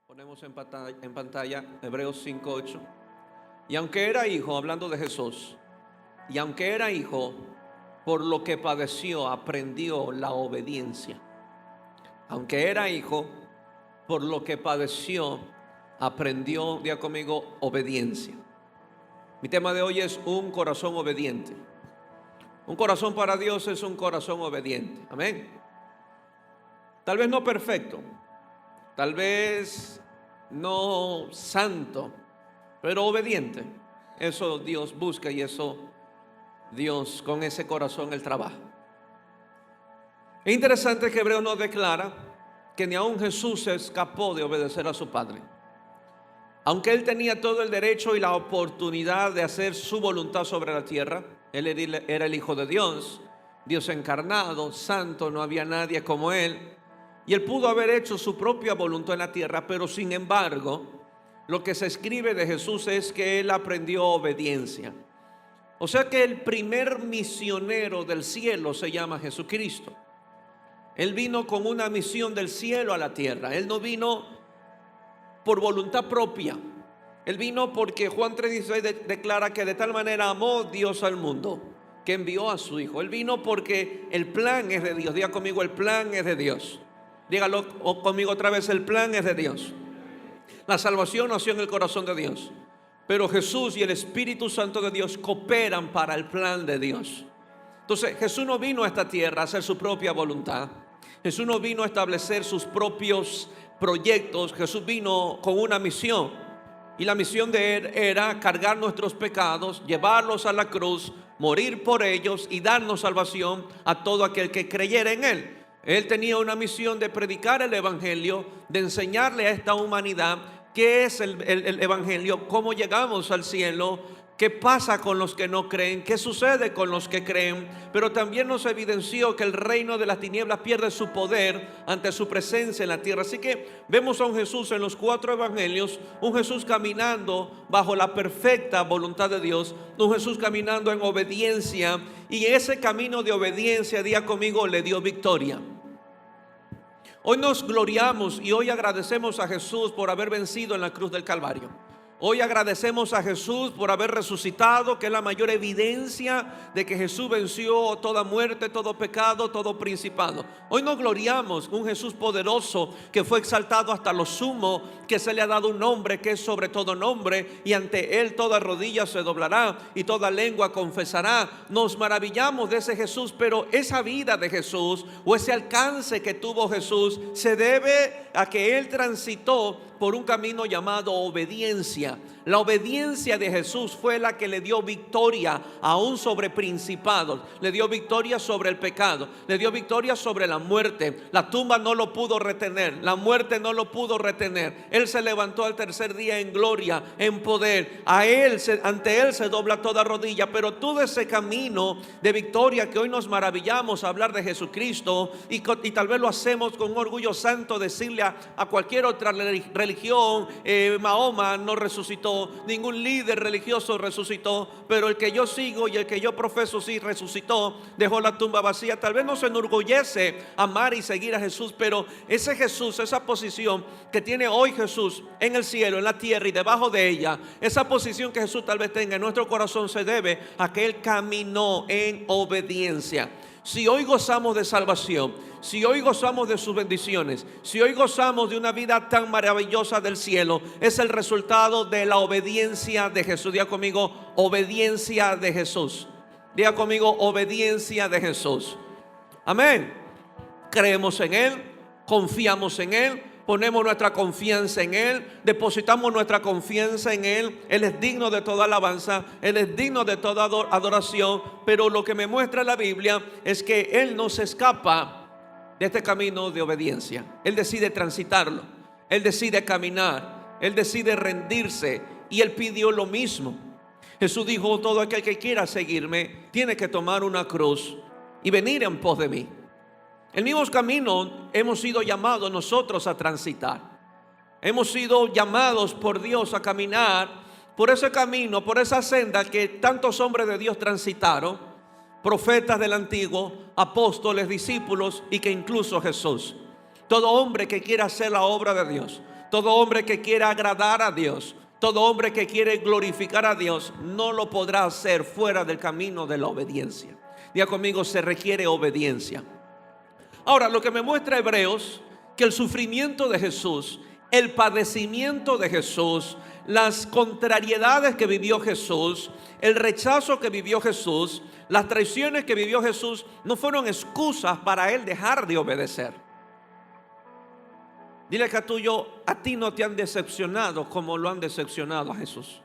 Ponemos en pantalla Hebreos 5:8. Y aunque era hijo, hablando de Jesús, y aunque era hijo, por lo que padeció, aprendió la obediencia. Aunque era hijo, por lo que padeció, aprendió, diga conmigo, obediencia. Mi tema de hoy es un corazón obediente. Un corazón para Dios es un corazón obediente. Amén. Tal vez no perfecto, tal vez no santo, pero obediente. Eso Dios busca y eso Dios, con ese corazón Él trabaja. Es interesante que Hebreo nos declara que ni aun Jesús se escapó de obedecer a su Padre. Aunque Él tenía todo el derecho y la oportunidad de hacer su voluntad sobre la tierra, Él era el Hijo de Dios, Dios encarnado, santo, no había nadie como Él, y Él pudo haber hecho su propia voluntad en la tierra, pero sin embargo, lo que se escribe de Jesús es que Él aprendió obediencia. O sea que el primer misionero del cielo se llama Jesucristo. Él vino con una misión del cielo a la tierra. Él no vino por voluntad propia. Él vino porque Juan 3:16 declara que de tal manera amó Dios al mundo que envió a su Hijo. Él vino porque el plan es de Dios. Diga conmigo, el plan es de Dios. Dígalo conmigo otra vez, el plan es de Dios. La salvación nació en el corazón de Dios, pero Jesús y el Espíritu Santo de Dios cooperan para el plan de Dios. Entonces Jesús no vino a esta tierra a hacer su propia voluntad. Jesús no vino a establecer sus propios proyectos. Jesús vino con una misión, y la misión de Él era cargar nuestros pecados, llevarlos a la cruz, morir por ellos y darnos salvación a todo aquel que creyera en Él. Él tenía una misión de predicar el evangelio, de enseñarle a esta humanidad qué es el evangelio, cómo llegamos al cielo, qué pasa con los que no creen, qué sucede con los que creen. Pero también nos evidenció que el reino de las tinieblas pierde su poder ante su presencia en la tierra. Así que vemos a un Jesús en los 4 evangelios, un Jesús caminando bajo la perfecta voluntad de Dios, un Jesús caminando en obediencia, y ese camino de obediencia, diga conmigo, le dio victoria. Hoy nos gloriamos y hoy agradecemos a Jesús por haber vencido en la cruz del Calvario. Hoy agradecemos a Jesús por haber resucitado, que es la mayor evidencia de que Jesús venció toda muerte, todo pecado, todo principado. Hoy nos gloriamos, un Jesús poderoso que fue exaltado hasta lo sumo, que se le ha dado un nombre que es sobre todo nombre, y ante Él toda rodilla se doblará y toda lengua confesará. Nos maravillamos de ese Jesús, pero esa vida de Jesús o ese alcance que tuvo Jesús se debe a que Él transitó por un camino llamado obediencia. La obediencia de Jesús fue la que le dio victoria aún sobre principados, le dio victoria sobre el pecado, le dio victoria sobre la muerte. La tumba no lo pudo retener, la muerte no lo pudo retener. Él se levantó al tercer día en gloria, en poder. Ante Él se dobla toda rodilla. Pero todo ese camino de victoria que hoy nos maravillamos a hablar de Jesucristo, y tal vez lo hacemos con un orgullo santo decirle a cualquier otra religión, Mahoma no resucitó, ningún líder religioso resucitó, pero el que yo sigo y el que yo profeso sí resucitó, dejó la tumba vacía. Tal vez nos enorgullece amar y seguir a Jesús, pero ese Jesús, esa posición que tiene hoy Jesús en el cielo, en la tierra y debajo de ella, esa posición que Jesús tal vez tenga en nuestro corazón, se debe a que Él caminó en obediencia. Si hoy gozamos de salvación, si hoy gozamos de sus bendiciones, si hoy gozamos de una vida tan maravillosa del cielo, es el resultado de la obediencia de Jesús. Diga conmigo, obediencia de Jesús. Diga conmigo, obediencia de Jesús. Amén. Creemos en Él, confiamos en Él, ponemos nuestra confianza en Él, depositamos nuestra confianza en Él. Él es digno de toda alabanza, Él es digno de toda adoración. Pero lo que me muestra la Biblia es que Él no se escapa de este camino de obediencia. Él decide transitarlo, Él decide caminar, Él decide rendirse, y Él pidió lo mismo. Jesús dijo: todo aquel que quiera seguirme tiene que tomar una cruz y venir en pos de mí. El mismo camino hemos sido llamados nosotros a transitar. Hemos sido llamados por Dios a caminar por ese camino, por esa senda que tantos hombres de Dios transitaron, profetas del antiguo, apóstoles, discípulos, y que incluso Jesús. Todo hombre que quiera hacer la obra de Dios, todo hombre que quiera agradar a Dios, todo hombre que quiere glorificar a Dios, no lo podrá hacer fuera del camino de la obediencia. Diga conmigo, se requiere obediencia. Ahora, lo que me muestra Hebreos, que el sufrimiento de Jesús, el padecimiento de Jesús, las contrariedades que vivió Jesús, el rechazo que vivió Jesús, las traiciones que vivió Jesús, no fueron excusas para él dejar de obedecer. Dile que a ti no te han decepcionado como lo han decepcionado a Jesús,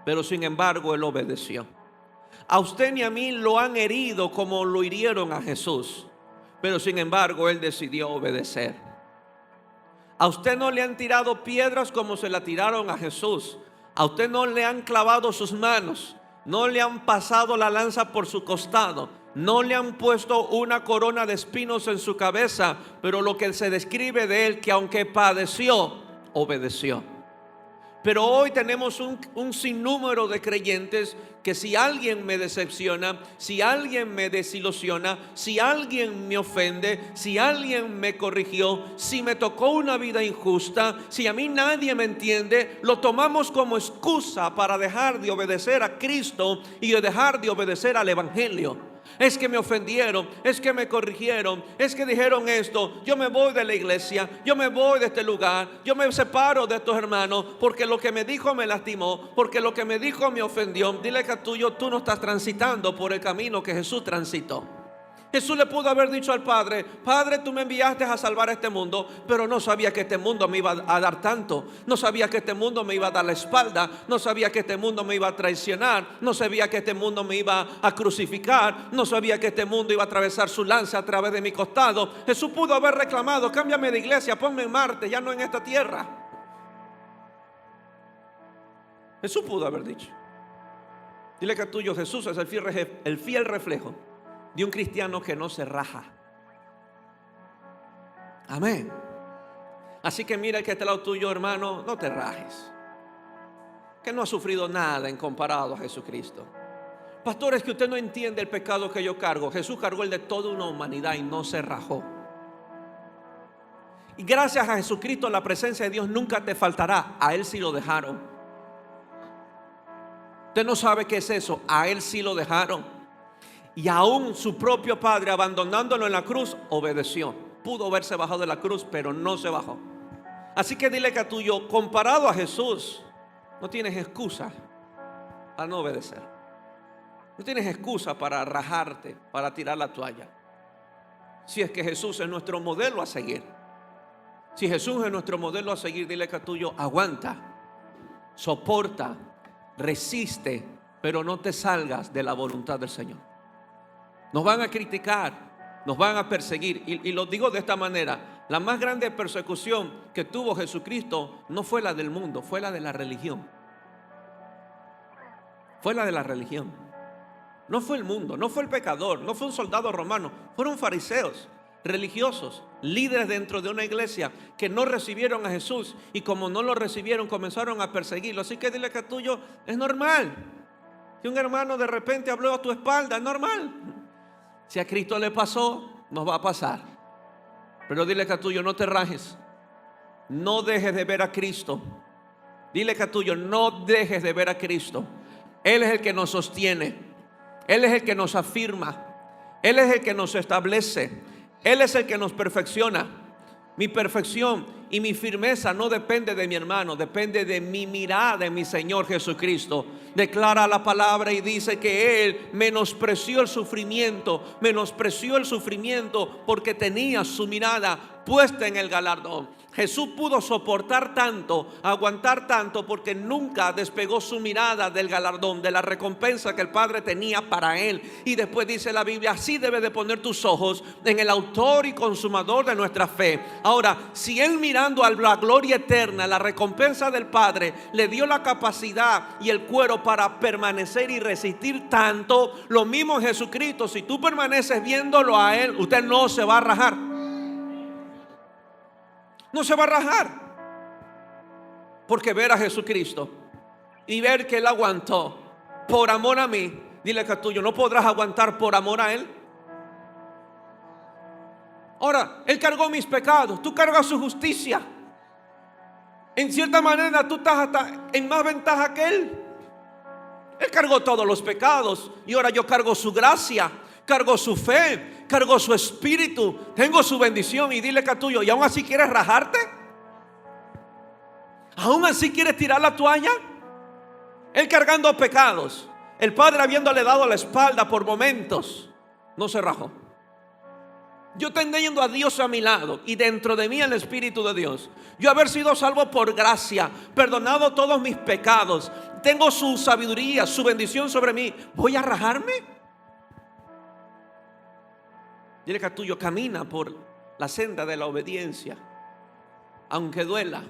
pero sin embargo él obedeció. A usted ni a mí lo han herido como lo hirieron a Jesús, pero sin embargo él decidió obedecer. A usted no le han tirado piedras como se la tiraron a Jesús. A usted no le han clavado sus manos, no le han pasado la lanza por su costado, no le han puesto una corona de espinos en su cabeza, pero lo que se describe de él, que aunque padeció, obedeció. Pero hoy tenemos un sinnúmero de creyentes que si alguien me decepciona, si alguien me desilusiona, si alguien me ofende, si alguien me corrigió, si me tocó una vida injusta, si a mí nadie me entiende, lo tomamos como excusa para dejar de obedecer a Cristo y de dejar de obedecer al Evangelio. Es que me ofendieron, es que me corrigieron, es que dijeron esto, yo me voy de la iglesia, yo me voy de este lugar, yo me separo de estos hermanos, porque lo que me dijo me lastimó, porque lo que me dijo me ofendió. Dile que tú no estás transitando por el camino que Jesús transitó. Jesús le pudo haber dicho al Padre: Padre, tú me enviaste a salvar este mundo, pero no sabía que este mundo me iba a dar tanto. No sabía que este mundo me iba a dar la espalda. No sabía que este mundo me iba a traicionar. No sabía que este mundo me iba a crucificar. No sabía que este mundo iba a atravesar su lanza a través de mi costado. Jesús pudo haber reclamado: cámbiame de iglesia, ponme en Marte, ya no en esta tierra. Jesús pudo haber dicho. Dile que tuyo, Jesús es el fiel reflejo de un cristiano que no se raja. Amén. Así que mira el que está al lado tuyo, hermano, no te rajes, que no ha sufrido nada en comparado a Jesucristo. Pastor, es que usted no entiende el pecado que yo cargo. Jesús cargó el de toda una humanidad y no se rajó. Y gracias a Jesucristo la presencia de Dios nunca te faltará. A Él sí lo dejaron. Usted no sabe qué es eso. A Él sí lo dejaron. Y aún su propio Padre, abandonándolo en la cruz, obedeció. Pudo haberse bajado de la cruz, pero no se bajó. Así que dile que tuyo, comparado a Jesús, no tienes excusa para no obedecer. No tienes excusa para rajarte, para tirar la toalla. Si es que Jesús es nuestro modelo a seguir. Si Jesús es nuestro modelo a seguir, dile que tuyo, aguanta, soporta, resiste, pero no te salgas de la voluntad del Señor. Nos van a criticar, nos van a perseguir, y lo digo de esta manera: la más grande persecución que tuvo Jesucristo no fue la del mundo, fue la de la religión. Fue la de la religión. No fue el mundo, no fue el pecador, no fue un soldado romano, fueron fariseos, religiosos, líderes dentro de una iglesia que no recibieron a Jesús, y como no lo recibieron comenzaron a perseguirlo. Así que dile que tuyo, es normal si un hermano de repente habló a tu espalda, es normal. Si a Cristo le pasó, nos va a pasar. Pero dile que tuyo, no te rajes, no dejes de ver a Cristo. Dile que tuyo, no dejes de ver a Cristo. Él es el que nos sostiene, Él es el que nos afirma, Él es el que nos establece, Él es el que nos perfecciona. Mi perfección y mi firmeza no depende de mi hermano, depende de mi mirada en mi Señor Jesucristo. Declara la palabra y dice que Él menospreció el sufrimiento porque tenía su mirada puesta en el galardón. Jesús pudo soportar tanto, aguantar tanto, porque nunca despegó su mirada del galardón, de la recompensa que el Padre tenía para él. Y después dice la Biblia: así debes de poner tus ojos en el autor y consumador de nuestra fe. Ahora, si él, mirando a la gloria eterna, la recompensa del Padre, le dio la capacidad y el cuero para permanecer y resistir tanto, lo mismo en Jesucristo. Si tú permaneces viéndolo a él, usted no se va a rajar. No se va a rajar, porque ver a Jesucristo y ver que Él aguantó por amor a mí. Dile que tuyo, no podrás aguantar por amor a Él. Ahora, Él cargó mis pecados, tú cargas su justicia. En cierta manera tú estás hasta en más ventaja que Él. Él cargó todos los pecados y ahora yo cargo su gracia, cargo su fe, cargo su espíritu, tengo su bendición. Y dile que es tuyo. ¿Y aún así quieres rajarte? ¿Aún así quieres tirar la toalla? Él cargando pecados, el Padre habiéndole dado la espalda por momentos, no se rajó. Yo teniendo a Dios a mi lado y dentro de mí el Espíritu de Dios, yo haber sido salvo por gracia, perdonado todos mis pecados, tengo su sabiduría, su bendición sobre mí, ¿voy a rajarme? Dile que a tuyo, camina por la senda de la obediencia, aunque duela,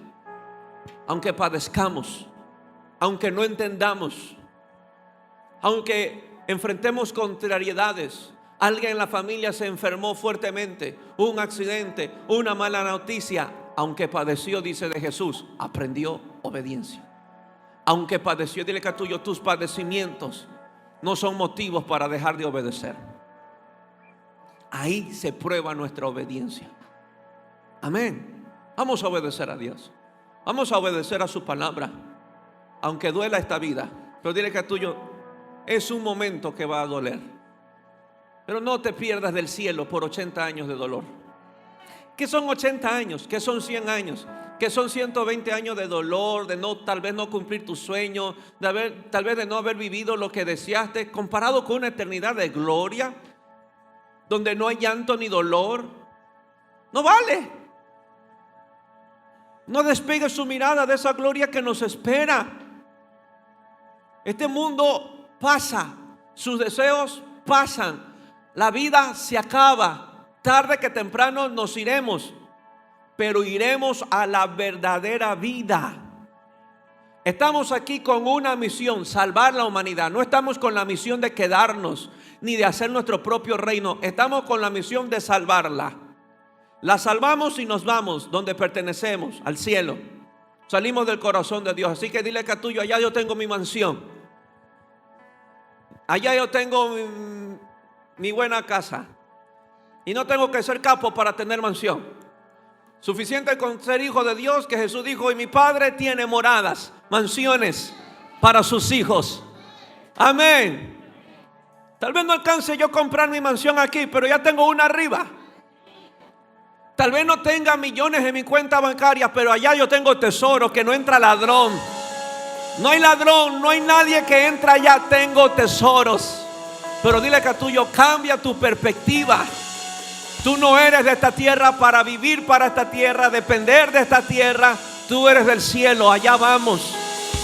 aunque padezcamos, aunque no entendamos, aunque enfrentemos contrariedades. Alguien en la familia se enfermó fuertemente, un accidente, una mala noticia. Aunque padeció, dice de Jesús, aprendió obediencia. Aunque padeció, dile que a tuyo, tus padecimientos no son motivos para dejar de obedecer. Ahí se prueba nuestra obediencia. Amén. Vamos a obedecer a Dios. Vamos a obedecer a su palabra, aunque duela esta vida. Pero dile que a tuyo, es un momento que va a doler, pero no te pierdas del cielo por 80 años de dolor. ¿Qué son 80 años? ¿Qué son 100 años? ¿Qué son 120 años de dolor? De no, tal vez no cumplir tu sueño, tal vez de no haber vivido lo que deseaste, comparado con una eternidad de gloria, donde no hay llanto ni dolor. No vale. No despegue su mirada de esa gloria que nos espera. Este mundo pasa, sus deseos pasan. La vida se acaba, tarde que temprano nos iremos, pero iremos a la verdadera vida. Estamos aquí con una misión, salvar la humanidad. No estamos con la misión de quedarnos ni de hacer nuestro propio reino. Estamos con la misión de salvarla. La salvamos y nos vamos donde pertenecemos, al cielo. Salimos del corazón de Dios. Así que dile que a tuyo, allá yo tengo mi mansión, allá yo tengo mi buena casa, y no tengo que ser capo para tener mansión. Suficiente con ser hijo de Dios, que Jesús dijo: y mi Padre tiene moradas, mansiones para sus hijos. Amén. Tal vez no alcance yo a comprar mi mansión aquí, pero ya tengo una arriba. Tal vez no tenga millones en mi cuenta bancaria, pero allá yo tengo tesoro, que no entra ladrón. No hay ladrón, no hay nadie que entra allá. Tengo tesoros. Pero dile que a tuyo, cambia tu perspectiva. Tú no eres de esta tierra para vivir para esta tierra, depender de esta tierra. Tú eres del cielo, allá vamos.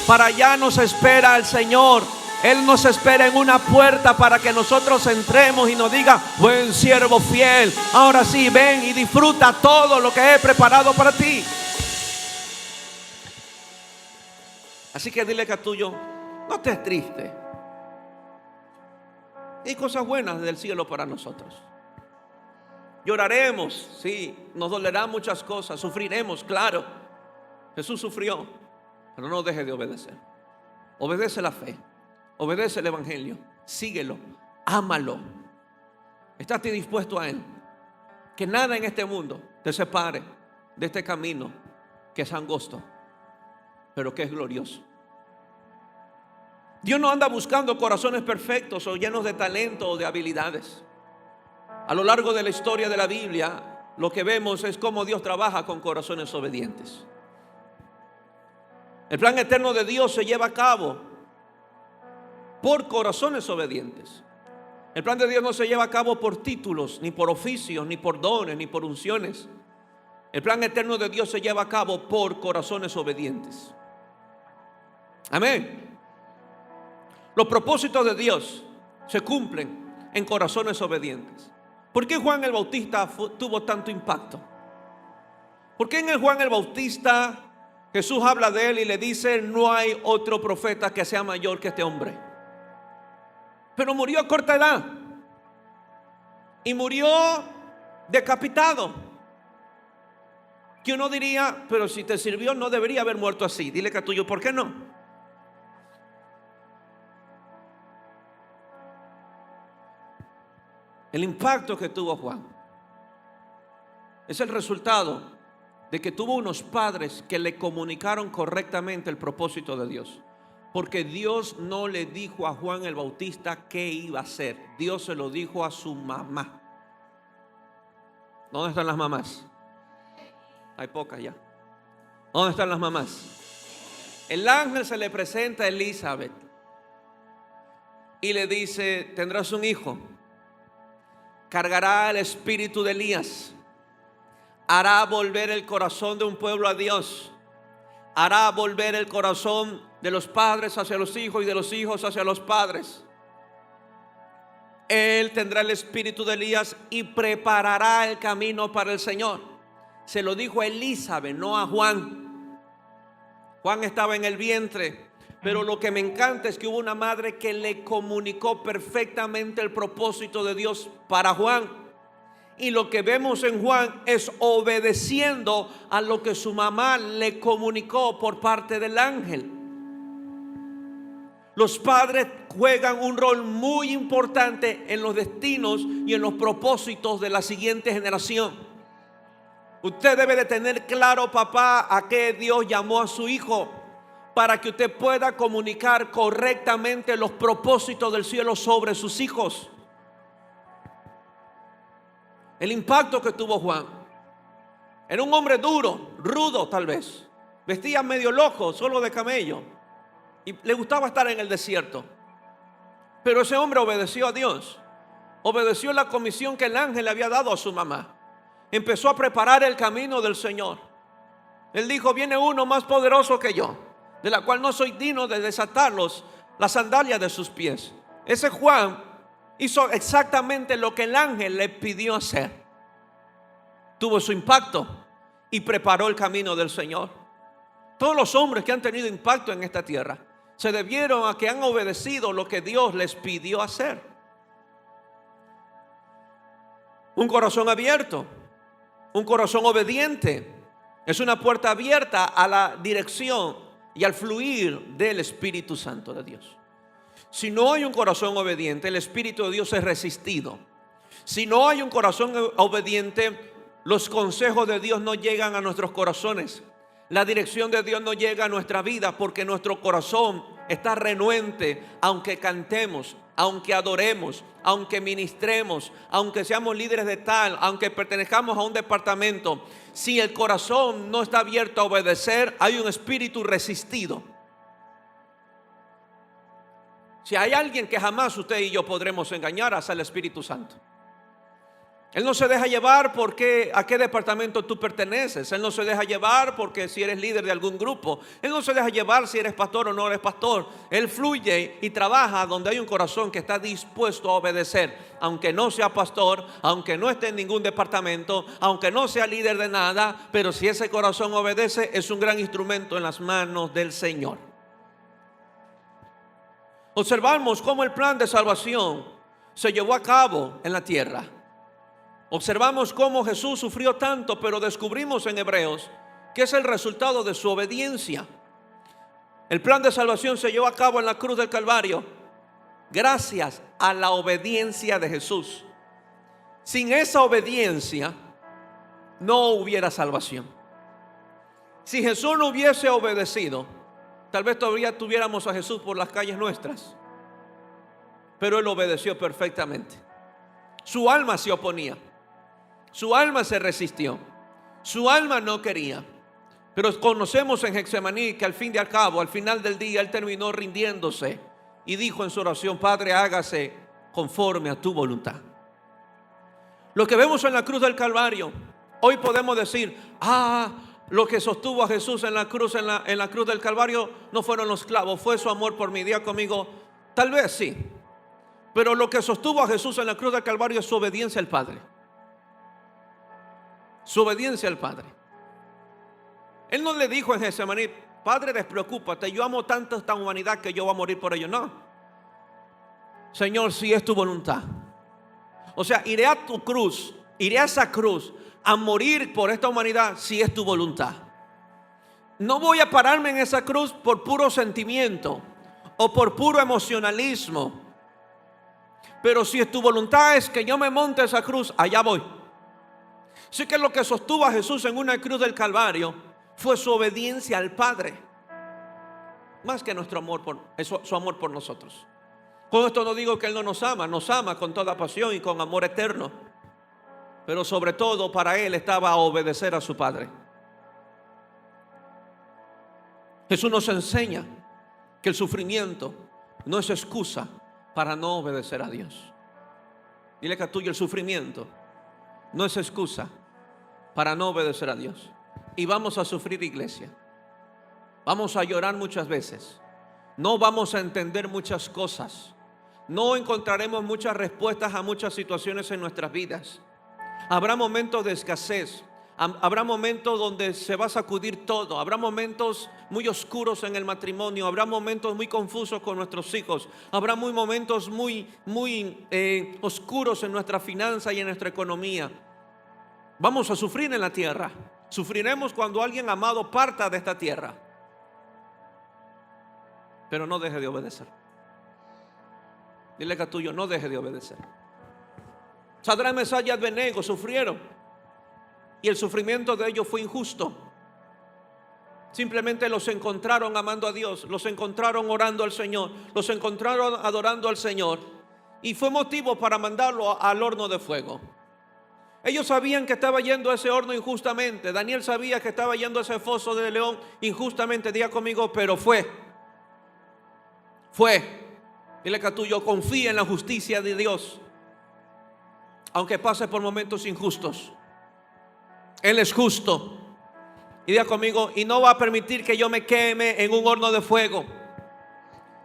Para allá nos espera el Señor. Él nos espera en una puerta para que nosotros entremos y nos diga: buen siervo fiel, ahora sí, ven y disfruta todo lo que he preparado para ti. Así que dile que a tuyo, no estés triste. Hay cosas buenas del cielo para nosotros. Lloraremos, sí, nos dolerán muchas cosas, sufriremos, claro. Jesús sufrió, pero no deje de obedecer. Obedece la fe, obedece el evangelio, síguelo, ámalo. Estate dispuesto a Él. Que nada en este mundo te separe de este camino que es angosto, pero que es glorioso. Dios no anda buscando corazones perfectos o llenos de talento o de habilidades. A lo largo de la historia de la Biblia, lo que vemos es cómo Dios trabaja con corazones obedientes. El plan eterno de Dios se lleva a cabo por corazones obedientes. El plan de Dios no se lleva a cabo por títulos, ni por oficios, ni por dones, ni por unciones. El plan eterno de Dios se lleva a cabo por corazones obedientes. Amén. Los propósitos de Dios se cumplen en corazones obedientes. ¿Por qué Juan el Bautista tuvo tanto impacto? ¿Por qué en el Juan el Bautista Jesús habla de él y le dice: no hay otro profeta que sea mayor que este hombre? Pero murió a corta edad y murió decapitado. Que uno diría: pero si te sirvió no debería haber muerto así. Dile que a tuyo, ¿por qué no? El impacto que tuvo Juan Es el resultado de que tuvo unos padres que le comunicaron correctamente el propósito de Dios. Porque Dios no le dijo a Juan el Bautista qué iba a hacer. Dios se lo dijo a su mamá. ¿Dónde están las mamás? Hay pocas ya. ¿Dónde están las mamás? El ángel se le presenta a Elizabeth y le dice: tendrás un hijo, cargará el espíritu de Elías, hará volver el corazón de un pueblo a Dios, hará volver el corazón de los padres hacia los hijos y de los hijos hacia los padres. Él tendrá el espíritu de Elías y preparará el camino para el Señor. Se lo dijo a Elizabeth, no a Juan. Juan estaba en el vientre, pero lo que me encanta es que hubo una madre que le comunicó perfectamente el propósito de Dios para Juan. Y lo que vemos en Juan es obedeciendo a lo que su mamá le comunicó por parte del ángel. Los padres juegan un rol muy importante en los destinos y en los propósitos de la siguiente generación. Usted debe de tener claro, papá, a qué Dios llamó a su hijo, para que usted pueda comunicar correctamente los propósitos del cielo sobre sus hijos. El impacto que tuvo Juan: era un hombre duro, rudo tal vez, vestía medio loco, solo de camello, y le gustaba estar en el desierto. Pero ese hombre obedeció a Dios, obedeció la comisión que el ángel le había dado a su mamá. Empezó a preparar el camino del Señor. Él dijo: viene uno más poderoso que yo, de la cual no soy digno de desatarlos las sandalias de sus pies. Ese Juan hizo exactamente lo que el ángel le pidió hacer. Tuvo su impacto y preparó el camino del Señor. Todos los hombres que han tenido impacto en esta tierra se debieron a que han obedecido lo que Dios les pidió hacer. Un corazón abierto, un corazón obediente, es una puerta abierta a la dirección y al fluir del Espíritu Santo de Dios. Si no hay un corazón obediente, el Espíritu de Dios es resistido. Si no hay un corazón obediente, los consejos de Dios no llegan a nuestros corazones. La dirección de Dios no llega a nuestra vida, porque nuestro corazón está renuente. Aunque cantemos, aunque adoremos, aunque ministremos, aunque seamos líderes de tal, aunque pertenezcamos a un departamento, si el corazón no está abierto a obedecer, hay un espíritu resistido. Si hay alguien que jamás usted y yo podremos engañar, es el Espíritu Santo. Él no se deja llevar porque a qué departamento tú perteneces. Él no se deja llevar porque si eres líder de algún grupo. Él no se deja llevar si eres pastor o no eres pastor. Él fluye y trabaja donde hay un corazón que está dispuesto a obedecer. Aunque no sea pastor, aunque no esté en ningún departamento, aunque no sea líder de nada, pero si ese corazón obedece, es un gran instrumento en las manos del Señor. Observamos cómo el plan de salvación se llevó a cabo en la tierra. Observamos cómo Jesús sufrió tanto, pero descubrimos en Hebreos que es el resultado de su obediencia. El plan de salvación se llevó a cabo en la cruz del Calvario gracias a la obediencia de Jesús. Sin esa obediencia no hubiera salvación. Si Jesús no hubiese obedecido, tal vez todavía tuviéramos a Jesús por las calles nuestras. Pero Él obedeció perfectamente. Su alma se oponía, su alma se resistió, su alma no quería. Pero conocemos en Getsemaní que al fin y al cabo, al final del día, Él terminó rindiéndose y dijo en su oración: Padre, hágase conforme a tu voluntad. Lo que vemos en la cruz del Calvario, hoy podemos decir: lo que sostuvo a Jesús en la cruz, en la cruz del Calvario, no fueron los clavos, fue su amor por mí. Día conmigo, tal vez sí. Pero lo que sostuvo a Jesús en la cruz del Calvario es su obediencia al Padre. Su obediencia al Padre. Él no le dijo en Getsemaní: Padre, despreocúpate, yo amo tanto esta humanidad que yo voy a morir por ello. No. Señor, si es tu voluntad. O sea, iré a tu cruz, iré a esa cruz a morir por esta humanidad si es tu voluntad. No voy a pararme en esa cruz por puro sentimiento o por puro emocionalismo. Pero si es tu voluntad es que yo me monte esa cruz, allá voy. Así que lo que sostuvo a Jesús en una cruz del Calvario fue su obediencia al Padre, más que nuestro amor su amor por nosotros. Con esto no digo que Él no nos ama con toda pasión y con amor eterno, pero sobre todo para Él estaba obedecer a su Padre. Jesús nos enseña que el sufrimiento no es excusa para no obedecer a Dios. Dile que a tuyo, el sufrimiento no es excusa para no obedecer a Dios. Y vamos a sufrir, iglesia. Vamos a llorar muchas veces. No vamos a entender muchas cosas. No encontraremos muchas respuestas a muchas situaciones en nuestras vidas. Habrá momentos de escasez. Habrá momentos donde se va a sacudir todo. Habrá momentos muy oscuros en el matrimonio. Habrá momentos muy confusos con nuestros hijos. Habrá momentos muy oscuros en nuestra finanza y en nuestra economía. Vamos a sufrir en la tierra. Sufriremos cuando alguien amado parta de esta tierra. Pero no deje de obedecer. Dile que a tuyo, no deje de obedecer. Sadrach, Mesach y Abednego sufrieron. Y el sufrimiento de ellos fue injusto. Simplemente los encontraron amando a Dios, los encontraron orando al Señor, los encontraron adorando al Señor, y fue motivo para mandarlo al horno de fuego. Ellos sabían que estaba yendo a ese horno injustamente. Daniel sabía que estaba yendo a ese foso de león injustamente. Diga conmigo, pero fue. Dile que a tuyo, confía en la justicia de Dios, aunque pase por momentos injustos. Él es justo. Y diga conmigo, y no va a permitir que yo me queme en un horno de fuego.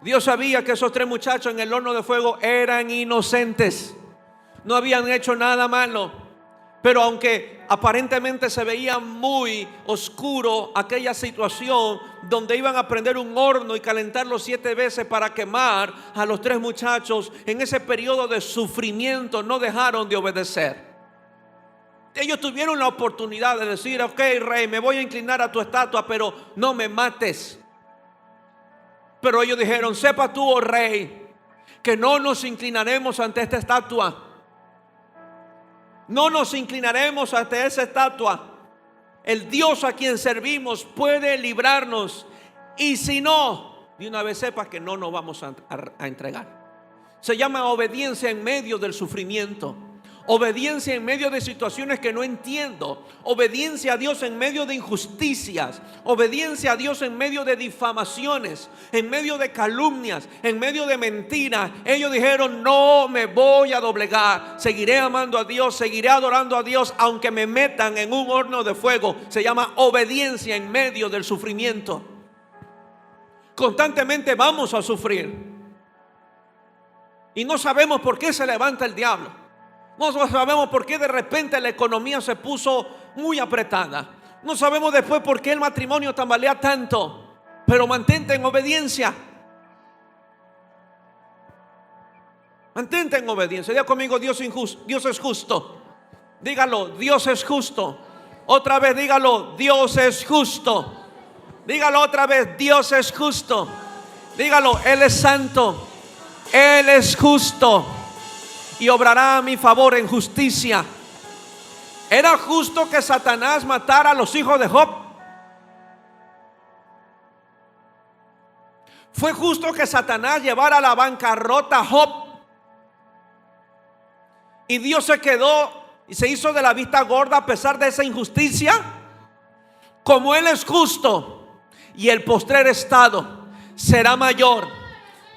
Dios sabía que esos 3 muchachos en el horno de fuego eran inocentes. No habían hecho nada malo. Pero aunque aparentemente se veía muy oscuro aquella situación, donde iban a prender un horno y calentarlo 7 veces para quemar a los 3 muchachos, en ese periodo de sufrimiento no dejaron de obedecer. Ellos tuvieron la oportunidad de decir, ok, rey, me voy a inclinar a tu estatua, pero no me mates. Pero ellos dijeron, sepa tú, oh rey, que no nos inclinaremos ante esta estatua. No nos inclinaremos ante esa estatua. El Dios a quien servimos puede librarnos. Y si no, de una vez sepa que no nos vamos a entregar. Se llama obediencia en medio del sufrimiento. Obediencia en medio de situaciones que no entiendo. Obediencia a Dios en medio de injusticias. Obediencia a Dios en medio de difamaciones, en medio de calumnias, en medio de mentiras. Ellos dijeron, no me voy a doblegar. Seguiré amando a Dios, seguiré adorando a Dios, aunque me metan en un horno de fuego. Se llama obediencia en medio del sufrimiento. Constantemente vamos a sufrir. Y no sabemos por qué se levanta el diablo. No sabemos por qué de repente la economía se puso muy apretada. No sabemos después por qué el matrimonio tambalea tanto. Pero mantente en obediencia. Mantente en obediencia. Diga conmigo, Dios es justo. Dígalo, Dios es justo. Otra vez dígalo, Dios es justo. Dígalo otra vez, Dios es justo. Dígalo, Él es santo. Él es justo y obrará a mi favor en justicia. ¿Era justo que Satanás matara a los hijos de Job? ¿Fue justo que Satanás llevara a la bancarrota a Job? Y Dios se quedó y se hizo de la vista gorda a pesar de esa injusticia. Como Él es justo y el postrer estado será mayor.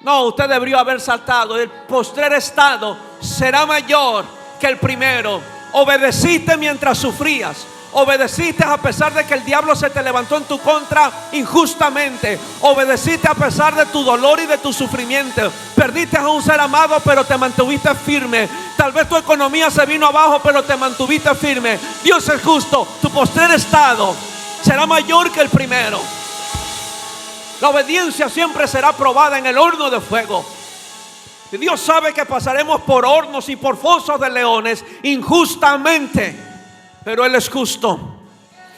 No, usted debió haber saltado. El postrer estado será mayor que el primero. Obedeciste mientras sufrías. Obedeciste a pesar de que el diablo se te levantó en tu contra injustamente. Obedeciste a pesar de tu dolor y de tu sufrimiento. Perdiste a un ser amado, pero te mantuviste firme. Tal vez tu economía se vino abajo, pero te mantuviste firme. Dios es justo. Tu postrer estado será mayor que el primero. La obediencia siempre será probada en el horno de fuego. Y Dios sabe que pasaremos por hornos y por fosos de leones injustamente. Pero Él es justo.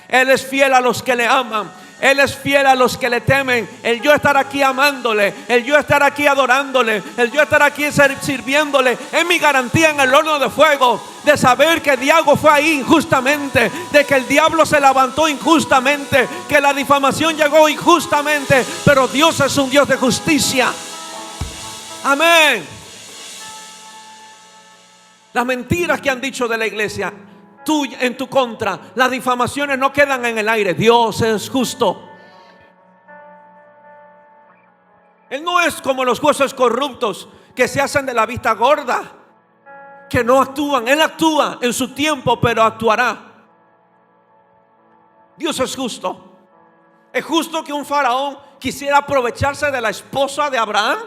Él es fiel a los que le aman. Él es fiel a los que le temen. El yo estar aquí amándole, el yo estar aquí adorándole, el yo estar aquí sirviéndole, es mi garantía en el horno de fuego, de saber que Diago fue ahí injustamente, de que el diablo se levantó injustamente, que la difamación llegó injustamente, pero Dios es un Dios de justicia. Amén. Las mentiras que han dicho de la iglesia en tu contra, las difamaciones no quedan en el aire. Dios es justo. Él no es como los jueces corruptos que se hacen de la vista gorda, que no actúan. Él actúa en su tiempo, pero actuará. Dios es justo. ¿Es justo que un faraón quisiera aprovecharse de la esposa de Abraham?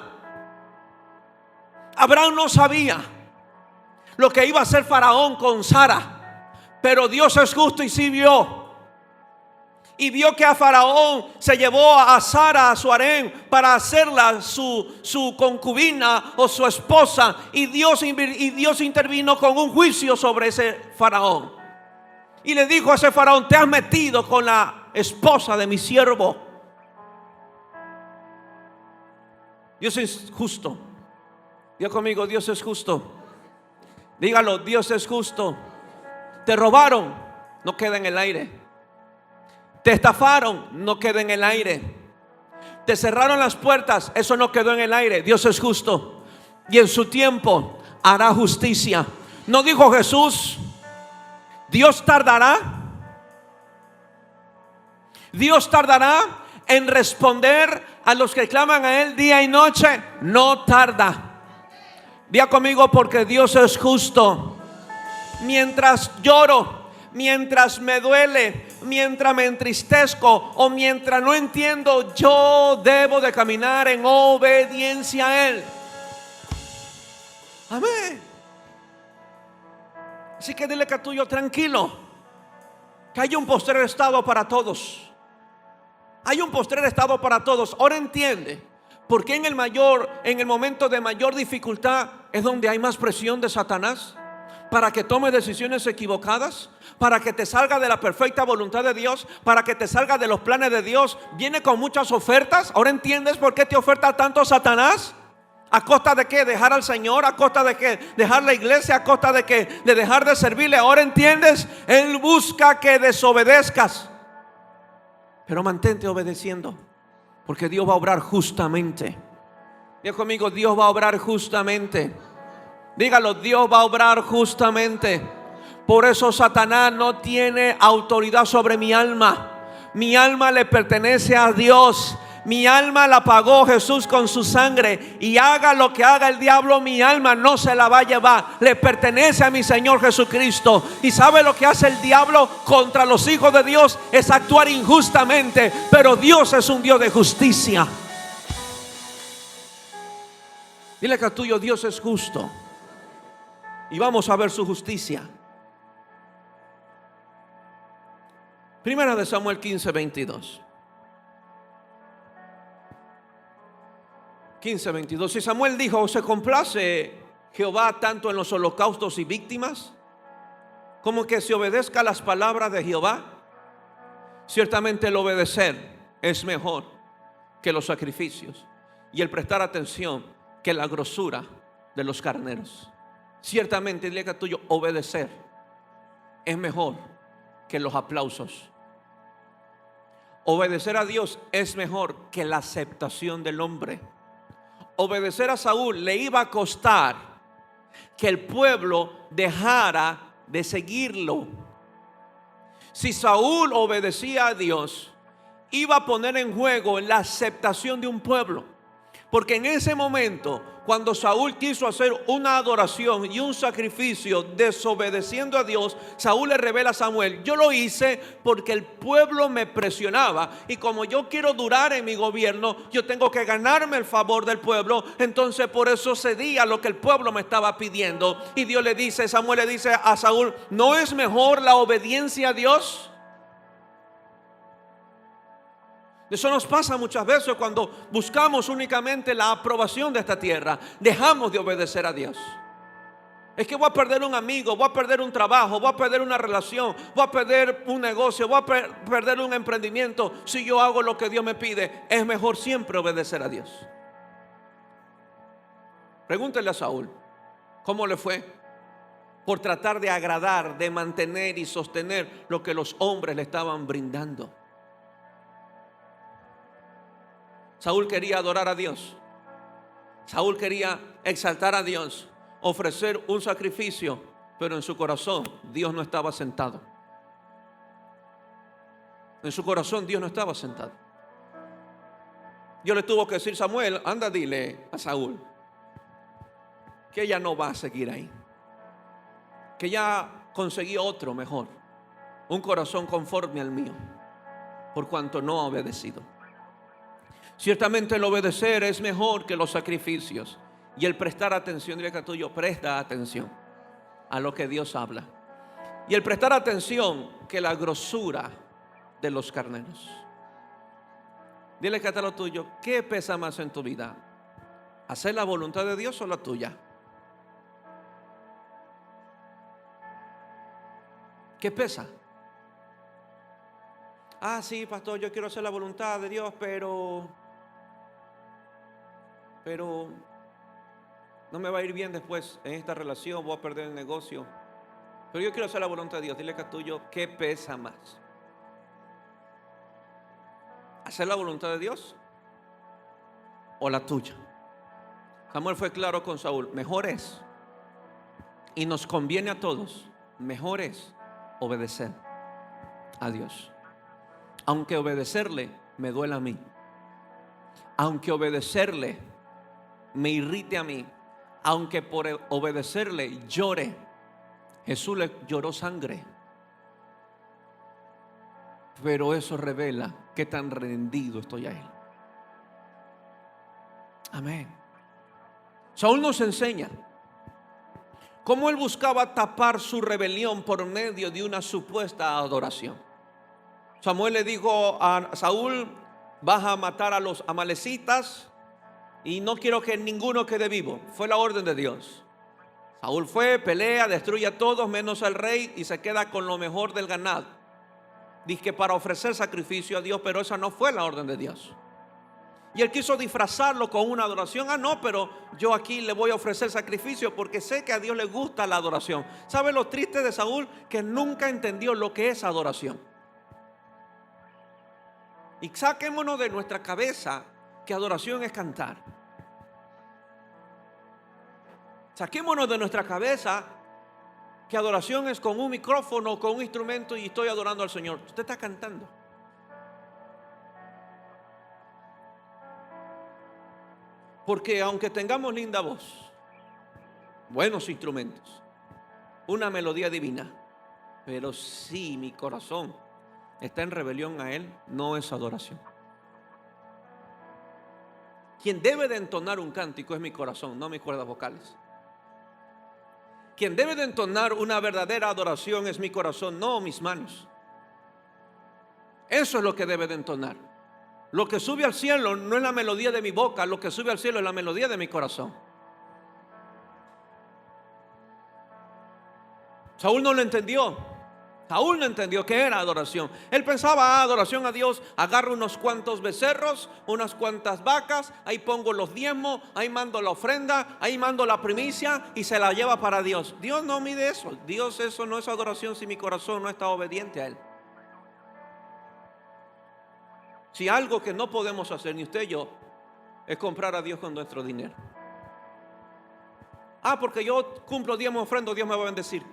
Abraham no sabía lo que iba a hacer faraón con Sara, pero Dios es justo y sí vio. Y vio que a faraón se llevó a Sara, a su harén, para hacerla su concubina o su esposa. Y Dios intervino con un juicio sobre ese faraón. Y le dijo a ese faraón: te has metido con la esposa de mi siervo. Dios es justo. Diga conmigo: Dios es justo. Dígalo: Dios es justo. Te robaron, no queda en el aire. Te estafaron, no queda en el aire. Te cerraron las puertas, eso no quedó en el aire. Dios es justo y en su tiempo hará justicia. ¿No dijo Jesús: Dios tardará? Dios tardará en responder a los que claman a Él día y noche. No tarda. Diga conmigo: porque Dios es justo. Mientras lloro, mientras me duele, mientras me entristezco o mientras no entiendo, yo debo de caminar en obediencia a Él. Amén. Así que dile que a tuyo: tranquilo, que hay un postrer estado para todos. Hay un postrer estado para todos. Ahora entiende por qué en el momento de mayor dificultad es donde hay más presión de Satanás, para que tome decisiones equivocadas, para que te salga de la perfecta voluntad de Dios, para que te salga de los planes de Dios. Viene con muchas ofertas. Ahora entiendes por qué te oferta tanto Satanás. ¿A costa de qué? Dejar al Señor. ¿A costa de qué? Dejar la iglesia. ¿A costa de qué? De dejar de servirle. Ahora entiendes. Él busca que desobedezcas, pero mantente obedeciendo, porque Dios va a obrar justamente. Diga conmigo: Dios va a obrar justamente. Dígalo: Dios va a obrar justamente. Por eso Satanás no tiene autoridad sobre mi alma. Mi alma le pertenece a Dios. Mi alma la pagó Jesús con su sangre. Y haga lo que haga el diablo, mi alma no se la va a llevar. Le pertenece a mi Señor Jesucristo. ¿Y sabe lo que hace el diablo contra los hijos de Dios? Es actuar injustamente. Pero Dios es un Dios de justicia. Dile que a tuyo: Dios es justo. Y vamos a ver su justicia. Primera de Samuel 15:22. 15:22. Y Samuel dijo: ¿se complace Jehová tanto en los holocaustos y víctimas, como que se obedezca las palabras de Jehová? Ciertamente el obedecer es mejor que los sacrificios, y el prestar atención que la grosura de los carneros. Ciertamente, dile que tuyo: obedecer es mejor que los aplausos. Obedecer a Dios es mejor que la aceptación del hombre. Obedecer a Saúl le iba a costar que el pueblo dejara de seguirlo. Si Saúl obedecía a Dios, iba a poner en juego la aceptación de un pueblo. Porque en ese momento, cuando Saúl quiso hacer una adoración y un sacrificio desobedeciendo a Dios, Saúl le revela a Samuel: yo lo hice porque el pueblo me presionaba, y como yo quiero durar en mi gobierno, yo tengo que ganarme el favor del pueblo. Entonces por eso cedí a lo que el pueblo me estaba pidiendo. Y Dios le dice, Samuel le dice a Saúl: ¿no es mejor la obediencia a Dios? Eso nos pasa muchas veces cuando buscamos únicamente la aprobación de esta tierra. Dejamos de obedecer a Dios. Es que voy a perder un amigo, voy a perder un trabajo, voy a perder una relación, voy a perder un negocio, voy a perder un emprendimiento. Si yo hago lo que Dios me pide, es mejor siempre obedecer a Dios. Pregúntele a Saúl, ¿cómo le fue? Por tratar de agradar, de mantener y sostener lo que los hombres le estaban brindando. Saúl quería adorar a Dios. Saúl quería exaltar a Dios, ofrecer un sacrificio, pero en su corazón Dios no estaba sentado. En su corazón Dios no estaba sentado. Dios le tuvo que decir: Samuel, anda, dile a Saúl que ella no va a seguir ahí, que ya conseguí otro mejor, un corazón conforme al mío, por cuanto no ha obedecido. Ciertamente el obedecer es mejor que los sacrificios, y el prestar atención, dile que tuyo, presta atención a lo que Dios habla, y el prestar atención que la grosura de los carneros. Dile que a lo tuyo, ¿qué pesa más en tu vida? ¿Hacer la voluntad de Dios o la tuya? ¿Qué pesa? Ah, sí, pastor, yo quiero hacer la voluntad de Dios, pero no me va a ir bien después en esta relación, voy a perder el negocio. Pero yo quiero hacer la voluntad de Dios. Dile que a tuyo, ¿qué pesa más? ¿Hacer la voluntad de Dios o la tuya? Samuel fue claro con Saúl: mejor es, y nos conviene a todos, mejor es obedecer a Dios, aunque obedecerle me duela a mí, aunque obedecerle me irrite a mí, aunque por obedecerle llore. Jesús le lloró sangre, pero eso revela qué tan rendido estoy a Él. Amén. Saúl nos enseña cómo él buscaba tapar su rebelión por medio de una supuesta adoración. Samuel le dijo a Saúl: vas a matar a los amalecitas y no quiero que ninguno quede vivo. Fue la orden de Dios. Saúl fue, pelea, destruye a todos menos al rey y se queda con lo mejor del ganado. Dice que para ofrecer sacrificio a Dios, pero esa no fue la orden de Dios. Y él quiso disfrazarlo con una adoración. Ah, no, pero yo aquí le voy a ofrecer sacrificio porque sé que a Dios le gusta la adoración. ¿Sabe lo triste de Saúl? Que nunca entendió lo que es adoración. Y saquémonos de nuestra cabeza que adoración es cantar. Saquémonos de nuestra cabeza que adoración es con un micrófono, con un instrumento y estoy adorando al Señor. Usted está cantando. Porque aunque tengamos linda voz, buenos instrumentos, una melodía divina, pero si mi corazón está en rebelión a Él, no es adoración. Quien debe de entonar un cántico es mi corazón, no mis cuerdas vocales. Quien debe de entonar una verdadera adoración es mi corazón, no mis manos. Eso es lo que debe de entonar. Lo que sube al cielo no es la melodía de mi boca, lo que sube al cielo es la melodía de mi corazón. Saúl no lo entendió. Saúl no entendió qué era adoración. Él pensaba: adoración a Dios, agarro unos cuantos becerros, unas cuantas vacas, ahí pongo los diezmos, ahí mando la ofrenda, ahí mando la primicia y se la lleva para Dios. Dios no mide eso. Dios, eso no es adoración si mi corazón no está obediente a Él. Si algo que no podemos hacer, ni usted ni yo, es comprar a Dios con nuestro dinero. Ah, porque yo cumplo diezmo y ofrenda, Dios me va a bendecir.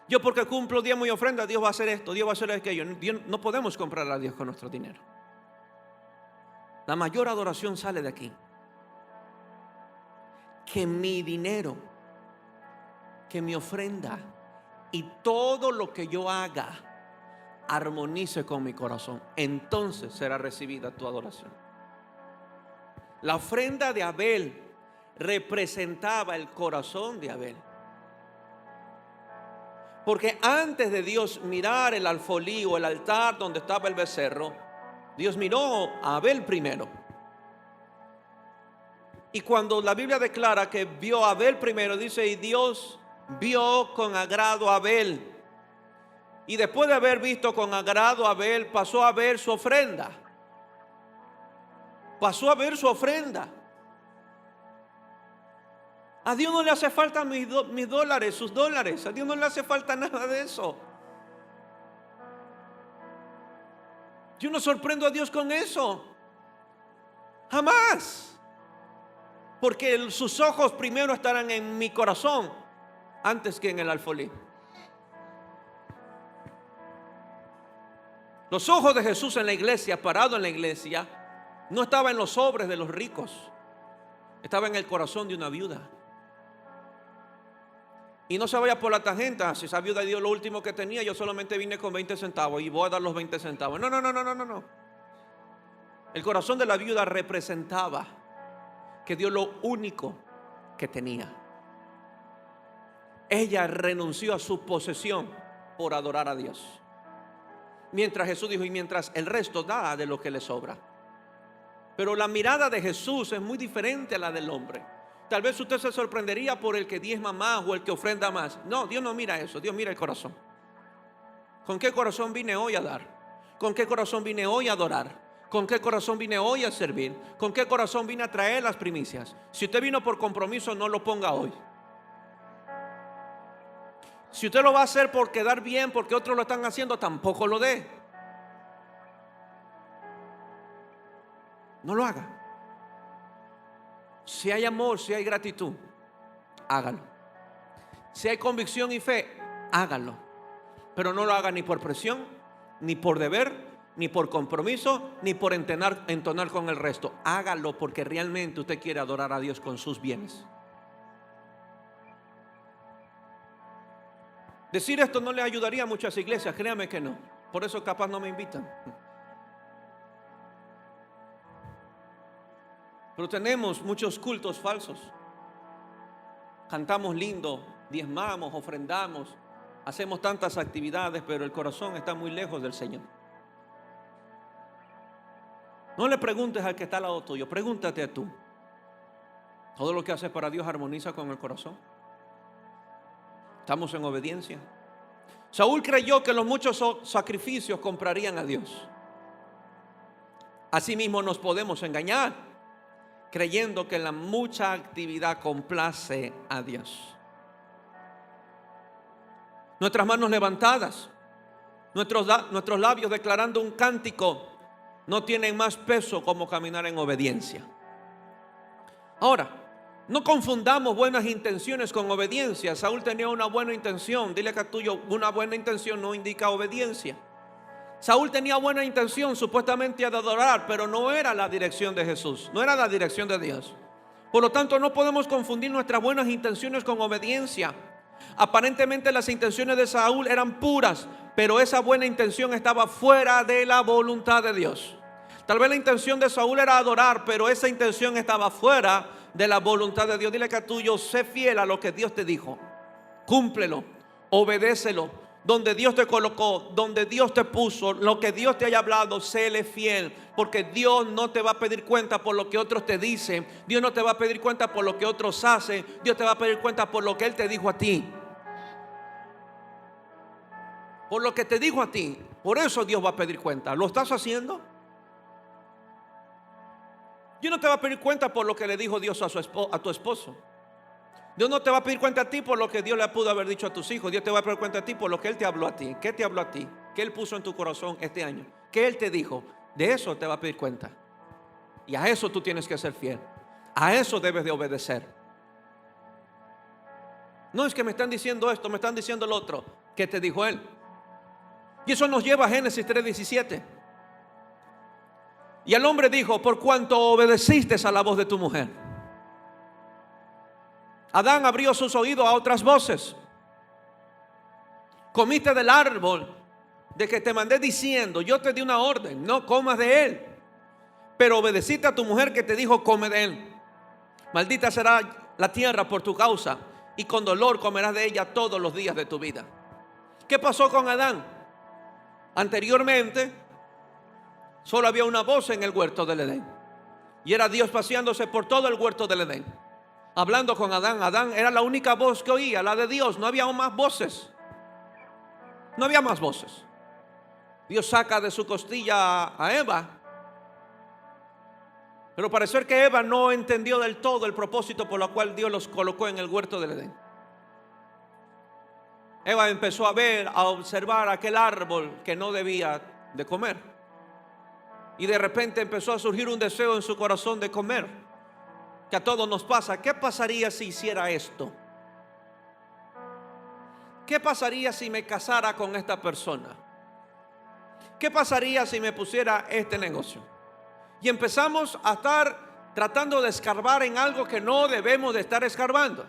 Yo porque cumplo diezmo y ofrenda, Dios va a hacer esto, Dios va a hacer aquello. No podemos comprar a Dios con nuestro dinero. La mayor adoración sale de aquí. Que mi dinero, que mi ofrenda y todo lo que yo haga armonice con mi corazón. Entonces será recibida tu adoración. La ofrenda de Abel representaba el corazón de Abel. Porque antes de Dios mirar el alfolí o el altar donde estaba el becerro, Dios miró a Abel primero. Y cuando la Biblia declara que vio a Abel primero, dice: y Dios vio con agrado a Abel. Y después de haber visto con agrado a Abel, pasó a ver su ofrenda. Pasó a ver su ofrenda. A Dios no le hace falta mis dólares, sus dólares. A Dios no le hace falta nada de eso. Yo no sorprendo a Dios con eso. Jamás. Porque sus ojos primero estarán en mi corazón antes que en el alfolí. Los ojos de Jesús en la iglesia, parado en la iglesia, no estaba en los sobres de los ricos. Estaba en el corazón de una viuda. Y no se vaya por la tangente. Si esa viuda dio lo último que tenía, yo solamente vine con 20 centavos y voy a dar los 20 centavos. No. El corazón de la viuda representaba que dio lo único que tenía. Ella renunció a su posesión por adorar a Dios. Mientras Jesús dijo, y mientras el resto da de lo que le sobra. Pero la mirada de Jesús es muy diferente a la del hombre. Tal vez usted se sorprendería por el que diezma más o el que ofrenda más. No, Dios no mira eso, Dios mira el corazón. ¿Con qué corazón vine hoy a dar? ¿Con qué corazón vine hoy a adorar? ¿Con qué corazón vine hoy a servir? ¿Con qué corazón vine a traer las primicias? Si usted vino por compromiso, no lo ponga hoy. Si usted lo va a hacer por quedar bien, porque otros lo están haciendo, tampoco lo dé. No lo haga. Si hay amor, si hay gratitud, hágalo. Si hay convicción y fe, hágalo. Pero no lo haga ni por presión, ni por deber, ni por compromiso, ni por entonar con el resto. Hágalo porque realmente usted quiere adorar a Dios con sus bienes. Decir esto no le ayudaría a muchas iglesias, créame que no. Por eso capaz no me invitan. Pero tenemos muchos cultos falsos. Cantamos lindo, diezmamos, ofrendamos, hacemos tantas actividades, pero el corazón está muy lejos del Señor. No le preguntes al que está al lado tuyo, pregúntate a tú. ¿Todo lo que haces para Dios armoniza con el corazón? ¿Estamos en obediencia? Saúl creyó que los muchos sacrificios comprarían a Dios. Asimismo nos podemos engañar creyendo que la mucha actividad complace a Dios. Nuestras manos levantadas, nuestros labios declarando un cántico, no tienen más peso como caminar en obediencia. Ahora, no confundamos buenas intenciones con obediencia. Saúl tenía una buena intención. Dile que a tuyo, una buena intención no indica obediencia. Saúl tenía buena intención supuestamente de adorar, pero no era la dirección de Jesús, no era la dirección de Dios. Por lo tanto, no podemos confundir nuestras buenas intenciones con obediencia. Aparentemente las intenciones de Saúl eran puras, pero esa buena intención estaba fuera de la voluntad de Dios. Tal vez la intención de Saúl era adorar, pero esa intención estaba fuera de la voluntad de Dios. Dile que a tuyo, sé fiel a lo que Dios te dijo, cúmplelo, obedécelo. Donde Dios te colocó, donde Dios te puso, lo que Dios te haya hablado, séle fiel. Porque Dios no te va a pedir cuenta por lo que otros te dicen. Dios no te va a pedir cuenta por lo que otros hacen. Dios te va a pedir cuenta por lo que Él te dijo a ti. Por lo que te dijo a ti. Por eso Dios va a pedir cuenta. ¿Lo estás haciendo? Dios no te va a pedir cuenta por lo que le dijo Dios a tu esposo. Dios no te va a pedir cuenta a ti por lo que Dios le pudo haber dicho a tus hijos. Dios te va a pedir cuenta a ti por lo que Él te habló a ti. ¿Qué te habló a ti? ¿Qué Él puso en tu corazón este año? ¿Qué Él te dijo? De eso te va a pedir cuenta. Y a eso tú tienes que ser fiel. A eso debes de obedecer. No es que me están diciendo esto, me están diciendo lo otro. ¿Qué te dijo Él? Y eso nos lleva a Génesis 3:17. Y el hombre dijo: por cuanto obedeciste a la voz de tu mujer. Adán abrió sus oídos a otras voces. Comiste del árbol de que te mandé diciendo, yo te di una orden, no comas de él. Pero obedeciste a tu mujer que te dijo, come de él. Maldita será la tierra por tu causa, y con dolor comerás de ella todos los días de tu vida. ¿Qué pasó con Adán? Anteriormente solo había una voz en el huerto del Edén, y era Dios paseándose por todo el huerto del Edén. hablando con Adán. Adán era la única voz que oía, la de Dios. No había más voces. No había más voces. Dios saca de su costilla a Eva. Pero parece que Eva no entendió del todo el propósito por el cual Dios los colocó en el huerto del Edén. Eva empezó a ver, a observar aquel árbol que no debía de comer. Y de repente empezó a surgir un deseo en su corazón de comer. Que a todos nos pasa. ¿Qué pasaría si hiciera esto? ¿Qué pasaría si me casara con esta persona? ¿Qué pasaría si me pusiera este negocio? Y empezamos a estar tratando de escarbar en algo que no debemos de estar escarbando.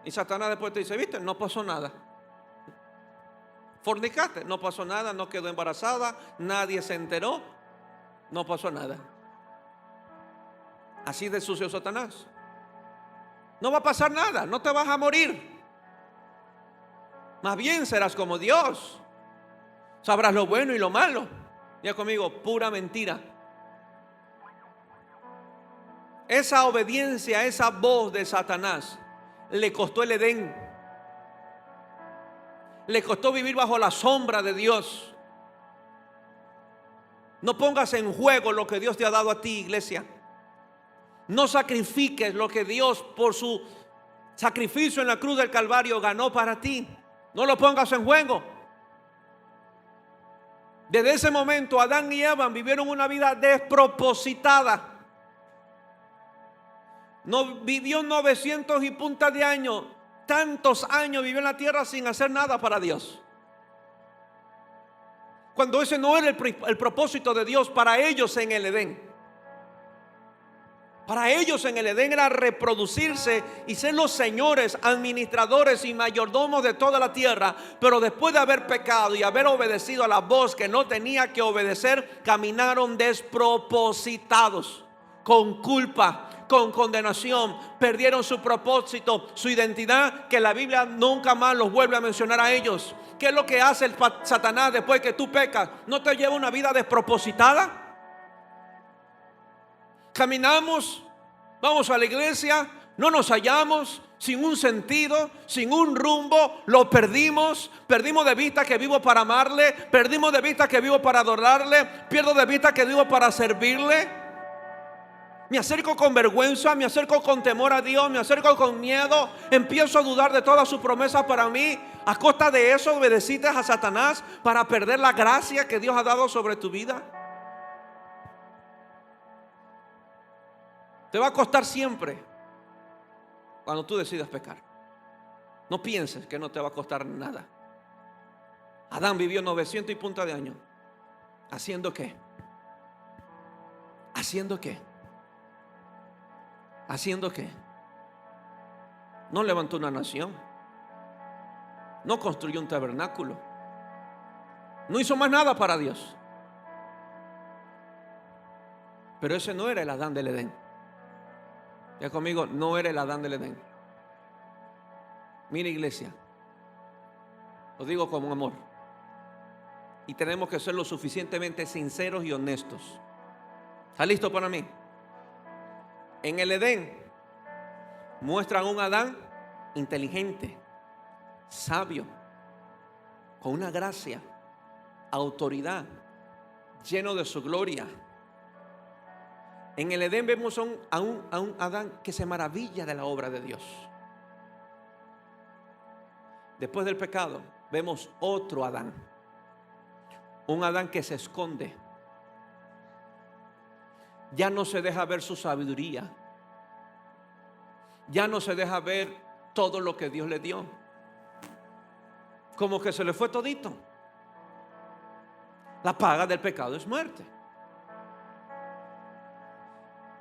Y Satanás después te dice, ¿viste? No pasó nada. Fornicaste, no pasó nada, no quedó embarazada, nadie se enteró, no pasó nada. Así de sucio Satanás. No va a pasar nada, no te vas a morir. Más bien serás como Dios. Sabrás lo bueno y lo malo. Ya conmigo, pura mentira. Esa obediencia, esa voz de Satanás le costó el Edén. Le costó vivir bajo la sombra de Dios. No pongas en juego lo que Dios te ha dado a ti, iglesia. No sacrifiques lo que Dios por su sacrificio en la cruz del Calvario ganó para ti. No lo pongas en juego. Desde ese momento Adán y Eva vivieron una vida despropositada. No vivió 900 y punta de años. Tantos años vivió en la tierra sin hacer nada para Dios. Cuando ese no era el propósito de Dios para ellos en el Edén. Para ellos en el Edén era reproducirse y ser los señores, administradores y mayordomos de toda la tierra. Pero después de haber pecado y haber obedecido a la voz que no tenía que obedecer, caminaron despropositados, con culpa, con condenación. Perdieron su propósito, su identidad, que la Biblia nunca más los vuelve a mencionar a ellos. ¿Qué es lo que hace el Satanás después que tú pecas? ¿No te lleva una vida despropositada? Caminamos, vamos a la iglesia, no nos hallamos, sin un sentido, sin un rumbo, lo perdimos. Perdimos de vista que vivo para amarle, perdimos de vista que vivo para adorarle, pierdo de vista que vivo para servirle. Me acerco con vergüenza, me acerco con temor a Dios, me acerco con miedo, empiezo a dudar de todas sus promesas para mí. A costa de eso obedeciste a Satanás para perder la gracia que Dios ha dado sobre tu vida. Te va a costar siempre cuando tú decidas pecar. No pienses que no te va a costar nada. Adán vivió 900 y punta de años. ¿Haciendo qué? ¿Haciendo qué? ¿Haciendo qué? No levantó una nación. No construyó un tabernáculo. No hizo más nada para Dios. Pero ese no era el Adán del Edén. Ya conmigo, no era el Adán del Edén. Mira, iglesia, lo digo con amor. Y tenemos que ser lo suficientemente sinceros y honestos. ¿Está listo para mí? En el Edén muestran un Adán inteligente, sabio, con una gracia, autoridad, lleno de su gloria. En el Edén vemos a un Adán que se maravilla de la obra de Dios. Después del pecado vemos otro Adán, un Adán que se esconde. Ya no se deja ver su sabiduría, ya no se deja ver todo lo que Dios le dio. Como que se le fue todito. La paga del pecado es muerte.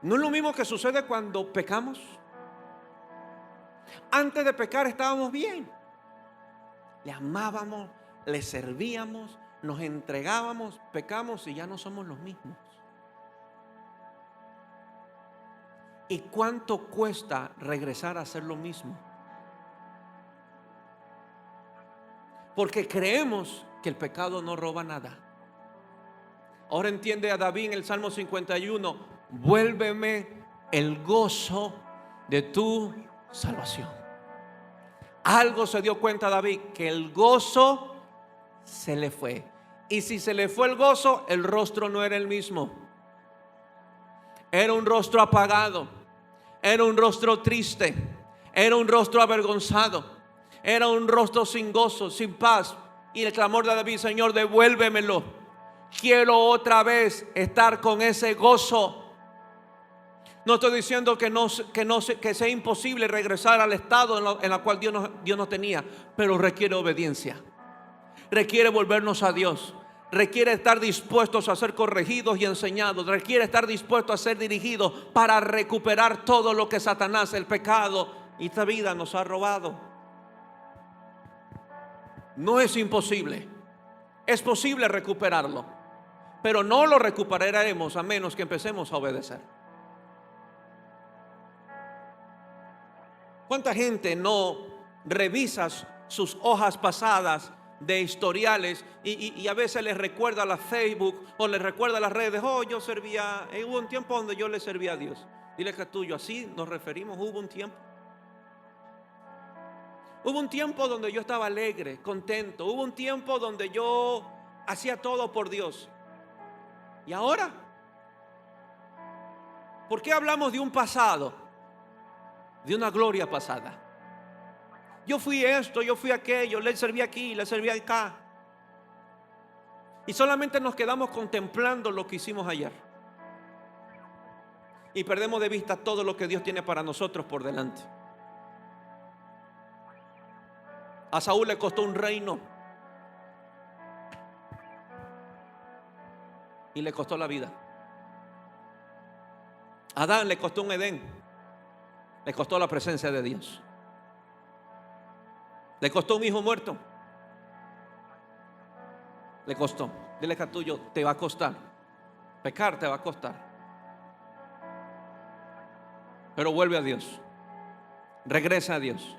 ¿No es lo mismo que sucede cuando pecamos? Antes de pecar estábamos bien. Le amábamos, le servíamos, nos entregábamos, pecamos y ya no somos los mismos. ¿Y cuánto cuesta regresar a hacer lo mismo? Porque creemos que el pecado no roba nada. Ahora entiende a David en el Salmo 51: vuélveme el gozo de tu salvación. Algo se dio cuenta David, que el gozo se le fue. Y si se le fue el gozo, el rostro no era el mismo. Era un rostro apagado, era un rostro triste, era un rostro avergonzado, era un rostro sin gozo, sin paz. Y el clamor de David: Señor, devuélvemelo. Quiero otra vez estar con ese gozo. No estoy diciendo que sea imposible regresar al estado en la cual Dios nos tenía, pero requiere obediencia. Requiere volvernos a Dios. Requiere estar dispuestos a ser corregidos y enseñados. Requiere estar dispuestos a ser dirigidos para recuperar todo lo que Satanás, el pecado y esta vida nos ha robado. No es imposible. Es posible recuperarlo, pero no lo recuperaremos a menos que empecemos a obedecer. ¿Cuánta gente no revisa sus hojas pasadas de historiales y a veces les recuerda la Facebook o les recuerda las redes? Oh, yo servía, hubo un tiempo donde yo le servía a Dios. Dile que tuyo, así nos referimos. Hubo un tiempo. Hubo un tiempo donde yo estaba alegre, contento. Hubo un tiempo donde yo hacía todo por Dios. ¿Y ahora? ¿Por qué hablamos de un pasado? De una gloria pasada. Yo fui esto, yo fui aquello, le serví aquí, le serví acá. Y solamente nos quedamos contemplando lo que hicimos ayer. Y perdemos de vista todo lo que Dios tiene para nosotros por delante. A Saúl le costó un reino y le costó la vida. A Adán le costó un Edén, le costó la presencia de Dios. Le costó un hijo muerto, le costó. Dile que a tuyo, te va a costar. Pecar te va a costar, pero vuelve a Dios. Regresa a Dios.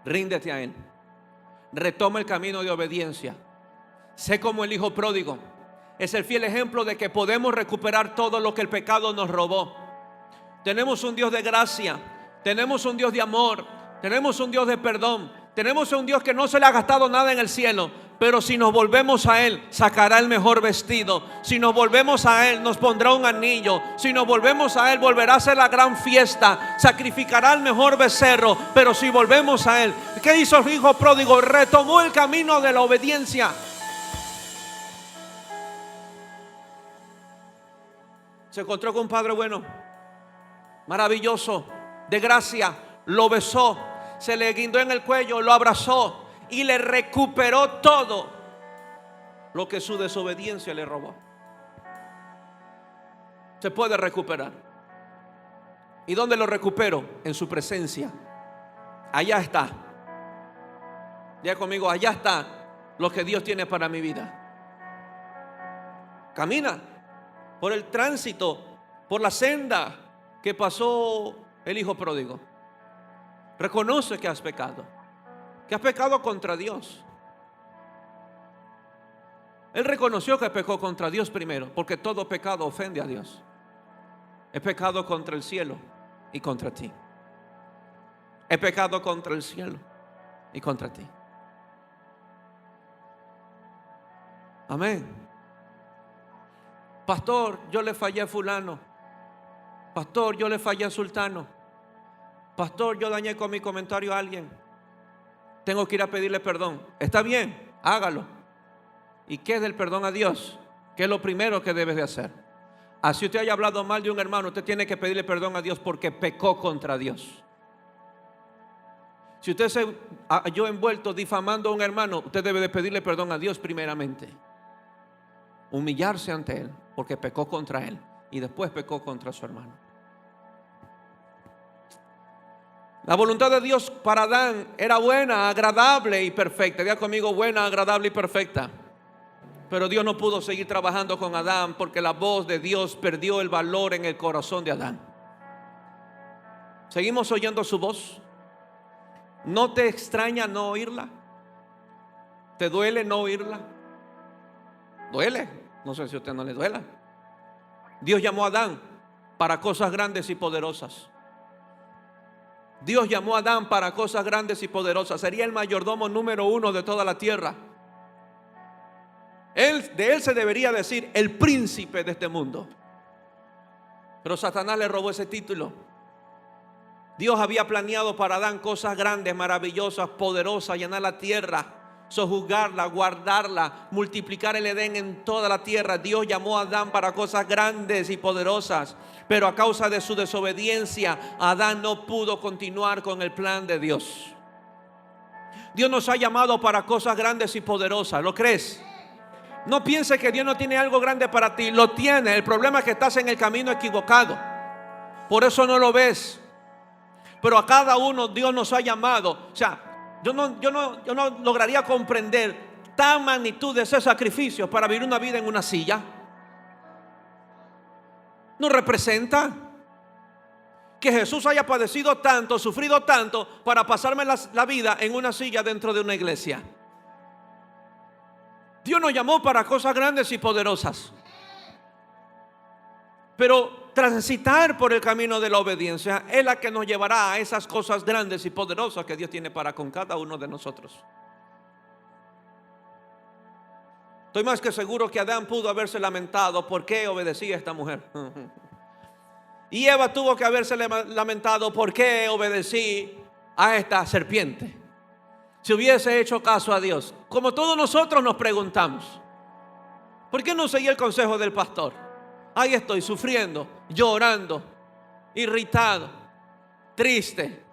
Ríndete a Él. Retoma el camino de obediencia. Sé como el hijo pródigo. Es el fiel ejemplo de que podemos recuperar todo lo que el pecado nos robó. Tenemos un Dios de gracia, tenemos un Dios de amor, tenemos un Dios de perdón, tenemos un Dios que no se le ha gastado nada en el cielo. Pero si nos volvemos a Él, sacará el mejor vestido. Si nos volvemos a Él, nos pondrá un anillo. Si nos volvemos a Él, volverá a hacer la gran fiesta. Sacrificará el mejor becerro. Pero si volvemos a Él, ¿qué hizo el hijo pródigo? Retomó el camino de la obediencia. Se encontró con un padre bueno, maravilloso, de gracia. Lo besó, se le guindó en el cuello, lo abrazó y le recuperó todo lo que su desobediencia le robó. Se puede recuperar. ¿Y dónde lo recupero? En su presencia. Allá está. Diga conmigo, allá está lo que Dios tiene para mi vida. Camina por el tránsito, por la senda que pasó el hijo pródigo. Reconoce que has pecado contra Dios. Él reconoció que pecó contra Dios primero, porque todo pecado ofende a Dios. He pecado contra el cielo y contra ti. He pecado contra el cielo y contra ti. Amén. Pastor, yo le fallé a fulano. Pastor, yo le fallé a sultano. Pastor, yo dañé con mi comentario a alguien. Tengo que ir a pedirle perdón. Está bien, hágalo. ¿Y qué es del perdón a Dios? ¿Qué es lo primero que debes de hacer? Así usted haya hablado mal de un hermano, usted tiene que pedirle perdón a Dios porque pecó contra Dios. Si usted se halló envuelto difamando a un hermano, usted debe de pedirle perdón a Dios primeramente. Humillarse ante Él porque pecó contra Él y después pecó contra su hermano. La voluntad de Dios para Adán era buena, agradable y perfecta. Diga conmigo, buena, agradable y perfecta. Pero Dios no pudo seguir trabajando con Adán porque la voz de Dios perdió el valor en el corazón de Adán. ¿Seguimos oyendo su voz? ¿No te extraña no oírla? ¿Te duele no oírla? Duele. No sé si a usted no le duela. Dios llamó a Adán para cosas grandes y poderosas. Dios llamó a Adán para cosas grandes y poderosas. Sería el mayordomo número 1 de toda la tierra. De él se debería decir el príncipe de este mundo. Pero Satanás le robó ese título. Dios había planeado para Adán cosas grandes, maravillosas, poderosas, llenar la tierra, sojuzgarla, guardarla, multiplicar el Edén en toda la tierra. Dios llamó a Adán para cosas grandes y poderosas, pero a causa de su desobediencia, Adán no pudo continuar con el plan de Dios. Dios nos ha llamado para cosas grandes y poderosas. ¿Lo crees? No pienses que Dios no tiene algo grande para ti. Lo tiene. El problema es que estás en el camino equivocado. Por eso no lo ves. Pero a cada uno Dios nos ha llamado. O sea, yo no lograría comprender tan magnitud de ese sacrificio para vivir una vida en una silla. No representa que Jesús haya padecido tanto, sufrido tanto, para pasarme la vida en una silla dentro de una iglesia. Dios nos llamó para cosas grandes y poderosas, pero transitar por el camino de la obediencia es la que nos llevará a esas cosas grandes y poderosas que Dios tiene para con cada uno de nosotros. Estoy más que seguro que Adán pudo haberse lamentado por qué obedecía a esta mujer. Y Eva tuvo que haberse lamentado por qué obedecí a esta serpiente. Si hubiese hecho caso a Dios, como todos nosotros nos preguntamos, ¿por qué no seguí el consejo del pastor? Ahí estoy sufriendo, llorando, irritado, triste,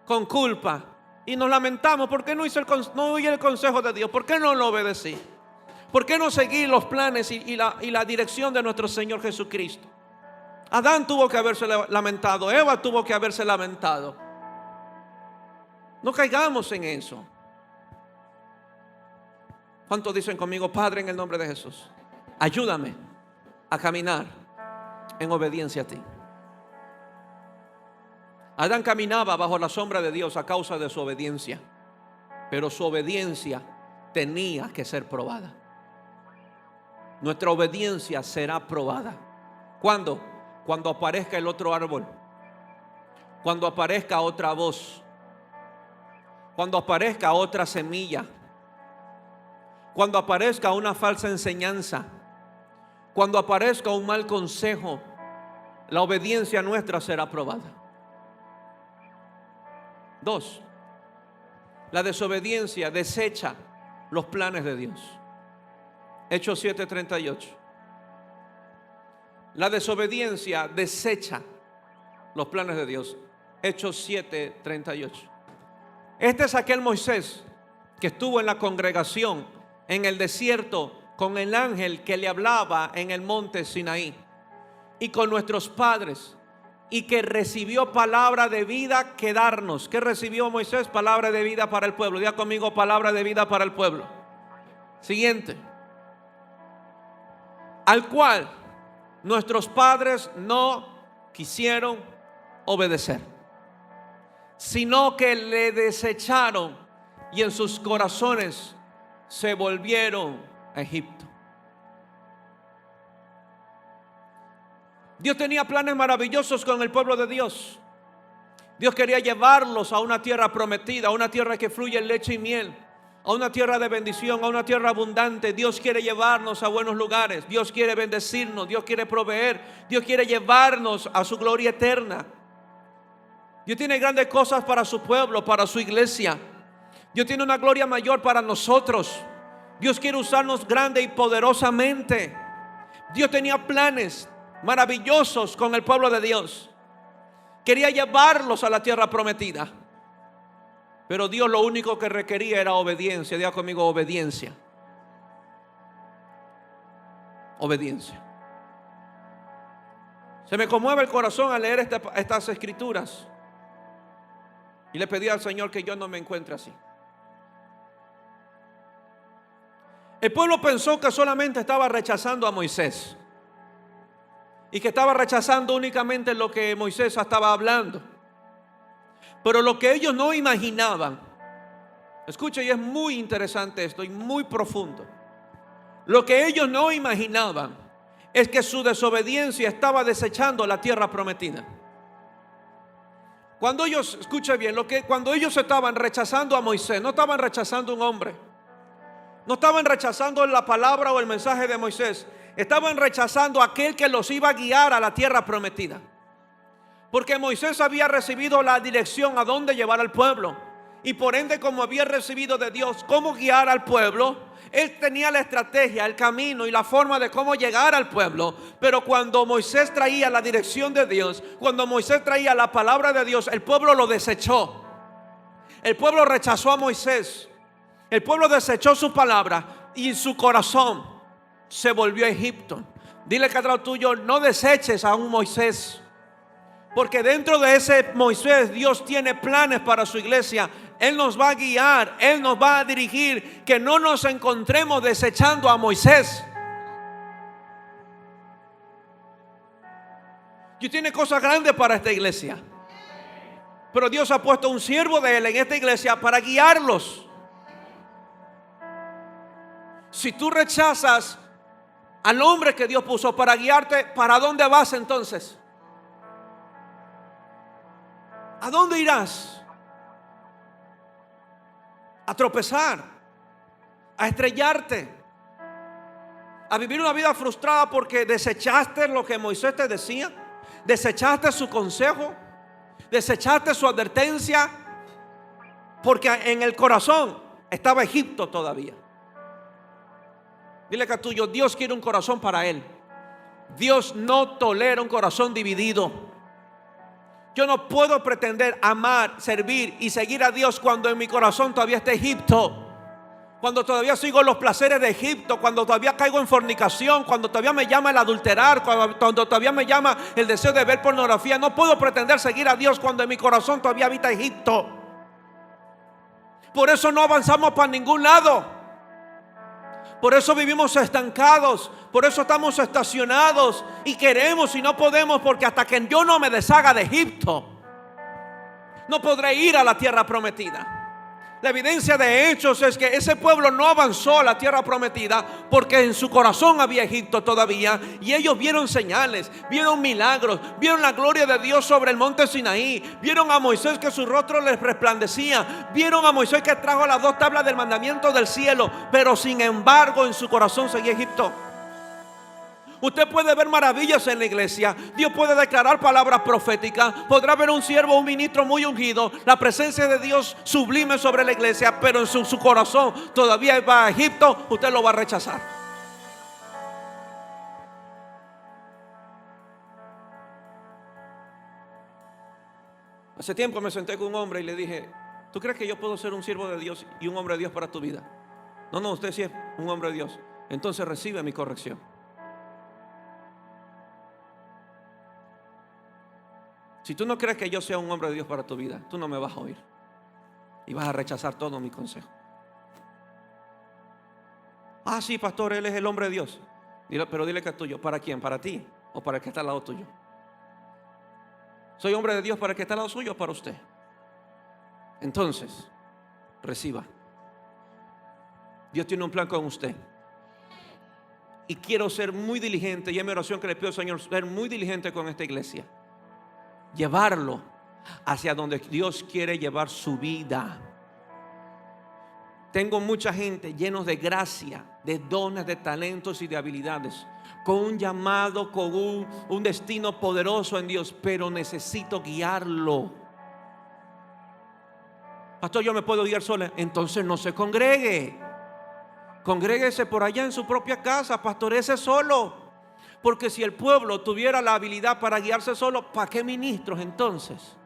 con culpa, y nos lamentamos. ¿Por qué no oí el consejo de Dios? ¿Por qué no lo obedecí? ¿Por qué no seguí los planes y la dirección de nuestro Señor Jesucristo? Adán tuvo que haberse lamentado, Eva tuvo que haberse lamentado. No caigamos en eso. ¿Cuántos dicen conmigo: Padre, en el nombre de Jesús, ayúdame a caminar en obediencia a ti? Adán caminaba bajo la sombra de Dios a causa de su obediencia, pero su obediencia tenía que ser probada. Nuestra obediencia será probada. ¿Cuándo? Cuando aparezca el otro árbol, cuando aparezca otra voz, cuando aparezca otra semilla, cuando aparezca una falsa enseñanza, cuando aparezca un mal consejo, la obediencia nuestra será probada. 2. La desobediencia desecha los planes de Dios. Hechos 7:38. La desobediencia desecha los planes de Dios. Hechos 7:38. Este es aquel Moisés que estuvo en la congregación en el desierto con el ángel que le hablaba en el monte Sinaí, y con nuestros padres, y que recibió palabra de vida que darnos. ¿Qué recibió Moisés? Palabra de vida para el pueblo. Diga conmigo: palabra de vida para el pueblo. Siguiente. Al cual nuestros padres no quisieron obedecer, sino que le desecharon, y en sus corazones se volvieron a Egipto. Dios tenía planes maravillosos con el pueblo de Dios. Dios quería llevarlos a una tierra prometida, a una tierra que fluye leche y miel, a una tierra de bendición, a una tierra abundante. Dios quiere llevarnos a buenos lugares. Dios quiere bendecirnos. Dios quiere proveer. Dios quiere llevarnos a su gloria eterna. Dios tiene grandes cosas para su pueblo, para su iglesia. Dios tiene una gloria mayor para nosotros. Dios quiere usarnos grande y poderosamente. Dios tenía planes maravillosos con el pueblo de Dios. Quería llevarlos a la tierra prometida, pero Dios lo único que requería era obediencia. Diga conmigo: obediencia. Obediencia. Se me conmueve el corazón al leer estas escrituras, y le pedí al Señor que yo no me encuentre así. El pueblo pensó que solamente estaba rechazando a Moisés, y que estaba rechazando únicamente lo que Moisés estaba hablando. Pero lo que ellos no imaginaban, escuche, y es muy interesante esto y muy profundo, Lo que ellos no imaginaban es que su desobediencia estaba desechando la tierra prometida. Cuando ellos, escuchen bien, cuando ellos estaban rechazando a Moisés, no estaban rechazando a un hombre, no estaban rechazando la palabra o el mensaje de Moisés, estaban rechazando a aquel que los iba a guiar a la tierra prometida. Porque Moisés había recibido la dirección a dónde llevar al pueblo, y por ende, como había recibido de Dios cómo guiar al pueblo, él tenía la estrategia, el camino y la forma de cómo llegar al pueblo. Pero cuando Moisés traía la dirección de Dios, cuando Moisés traía la palabra de Dios, el pueblo lo desechó. El pueblo rechazó a Moisés. El pueblo desechó su palabra y su corazón se volvió a Egipto. Dile que atrás tuyo, no deseches a un Moisés, porque dentro de ese Moisés Dios tiene planes para su iglesia. Él nos va a guiar, Él nos va a dirigir. Que no nos encontremos desechando a Moisés. Dios tiene cosas grandes para esta iglesia, pero Dios ha puesto un siervo de Él en esta iglesia para guiarlos. Si tú rechazas al hombre que Dios puso para guiarte, ¿para dónde vas entonces? ¿A dónde irás? A tropezar, a estrellarte, a vivir una vida frustrada porque desechaste lo que Moisés te decía, desechaste su consejo, desechaste su advertencia, porque en el corazón estaba Egipto todavía. Dile que a tuyo, Dios quiere un corazón para Él. Dios no tolera un corazón dividido. Yo no puedo pretender amar, servir y seguir a Dios cuando en mi corazón todavía está Egipto, cuando todavía sigo los placeres de Egipto, cuando todavía caigo en fornicación, cuando todavía me llama el adulterar, cuando todavía me llama el deseo de ver pornografía. No puedo pretender seguir a Dios cuando en mi corazón todavía habita Egipto. Por eso no avanzamos para ningún lado. Por eso vivimos estancados, por eso estamos estacionados y queremos y no podemos, porque hasta que yo no me deshaga de Egipto, no podré ir a la tierra prometida. La evidencia de Hechos es que ese pueblo no avanzó a la tierra prometida porque en su corazón había Egipto todavía, y ellos vieron señales, vieron milagros, vieron la gloria de Dios sobre el monte Sinaí, vieron a Moisés que su rostro les resplandecía, vieron a Moisés que trajo las 2 tablas del mandamiento del cielo, pero sin embargo en su corazón seguía Egipto. Usted puede ver maravillas en la iglesia, Dios puede declarar palabras proféticas, podrá ver un siervo, un ministro muy ungido, la presencia de Dios sublime sobre la iglesia, pero en su corazón todavía va a Egipto. Usted lo va a rechazar. Hace tiempo me senté con un hombre y le dije: ¿tú crees que yo puedo ser un siervo de Dios y un hombre de Dios para tu vida? No, usted sí es un hombre de Dios. Entonces recibe mi corrección. Si tú no crees que yo sea un hombre de Dios para tu vida, tú no me vas a oír y vas a rechazar todo mi consejo. Ah, sí, pastor, él es el hombre de Dios. Pero dile que es tuyo. ¿Para quién? ¿Para ti o para el que está al lado tuyo? ¿Soy hombre de Dios para el que está al lado suyo o para usted? Entonces, reciba. Dios tiene un plan con usted. Y quiero ser muy diligente, y es mi oración que le pido al Señor, ser muy diligente con esta iglesia. Llevarlo hacia donde Dios quiere llevar su vida. Tengo mucha gente llenos de gracia, de dones, de talentos y de habilidades, con un llamado, con un destino poderoso en Dios, pero necesito guiarlo. Pastor, yo me puedo guiar sola. Entonces no se congregue. Congréguese por allá en su propia casa, pastorece solo. Porque si el pueblo tuviera la habilidad para guiarse solo, ¿para qué ministros entonces?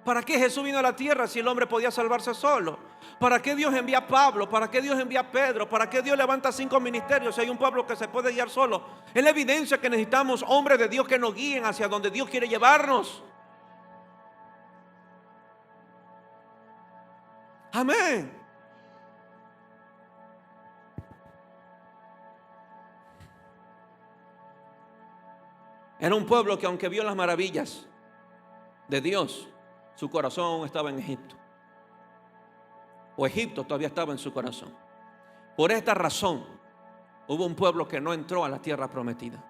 ¿Para qué Jesús vino a la tierra si el hombre podía salvarse solo? ¿Para qué Dios envía a Pablo? ¿Para qué Dios envía a Pedro? ¿Para qué Dios levanta 5 ministerios si hay un pueblo que se puede guiar solo? Es la evidencia que necesitamos hombres de Dios que nos guíen hacia donde Dios quiere llevarnos. Amén. Era un pueblo que, aunque vio las maravillas de Dios, su corazón aún estaba en Egipto. O Egipto todavía estaba en su corazón. Por esta razón hubo un pueblo que no entró a la tierra prometida.